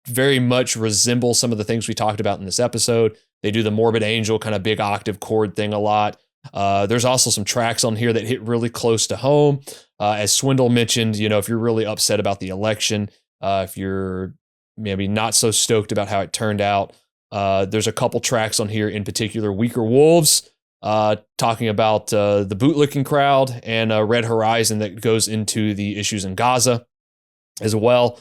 very much resemble some of the things we talked about in this episode. They do the Morbid Angel kind of big octave chord thing a lot. There's also some tracks on here that hit really close to home. As Swindle mentioned, if you're really upset about the election, if you're maybe not so stoked about how it turned out, there's a couple tracks on here, in particular, Weaker Wolves, talking about the bootlicking crowd, and Red Horizon that goes into the issues in Gaza as well.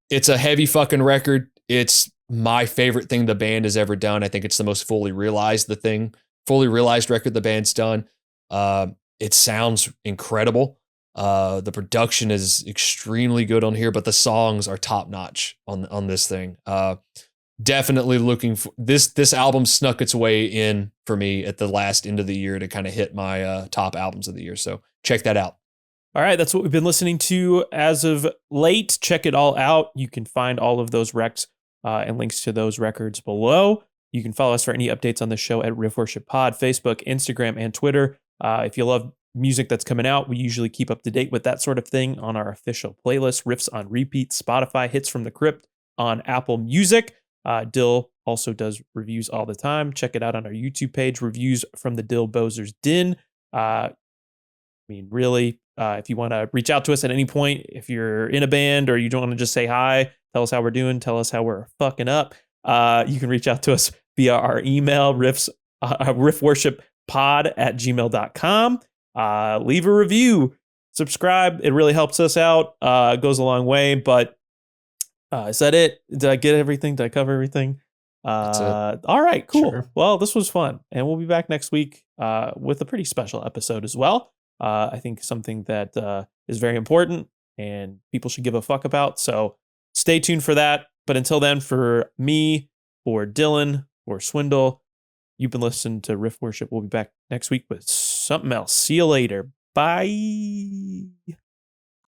It's a heavy fucking record. It's my favorite thing the band has ever done. I think it's the most fully realized record the band's done. It sounds incredible. The production is extremely good on here, but the songs are top notch on this thing. Definitely looking for this album snuck its way in for me at the last end of the year to kind of hit my top albums of the year. So check that out. All right, that's what we've been listening to as of late. Check it all out. You can find all of those recs and links to those records below. You can follow us for any updates on the show at Riff Worship Pod, Facebook, Instagram, and Twitter. If you love music that's coming out, we usually keep up to date with that sort of thing on our official playlist, Riffs on Repeat, Spotify, Hits from the Crypt on Apple Music. Dill also does reviews all the time. Check it out on our YouTube page, Reviews from the Dill Bozer's Den. Really, if you want to reach out to us at any point, if you're in a band or you don't want to just say hi, tell us how we're doing, tell us how we're fucking up, you can reach out to us via our email, riffworshippod@gmail.com. Leave a review, subscribe. It really helps us out. It goes a long way, but is that it? Did I get everything? Did I cover everything? That's it. All right, cool. Sure. Well, this was fun, and we'll be back next week with a pretty special episode as well. I think something that is very important and people should give a fuck about. So stay tuned for that. But until then, for me, or Dylan, or Swindle, you've been listening to Riff Worship. We'll be back next week with something else. See you later. Bye.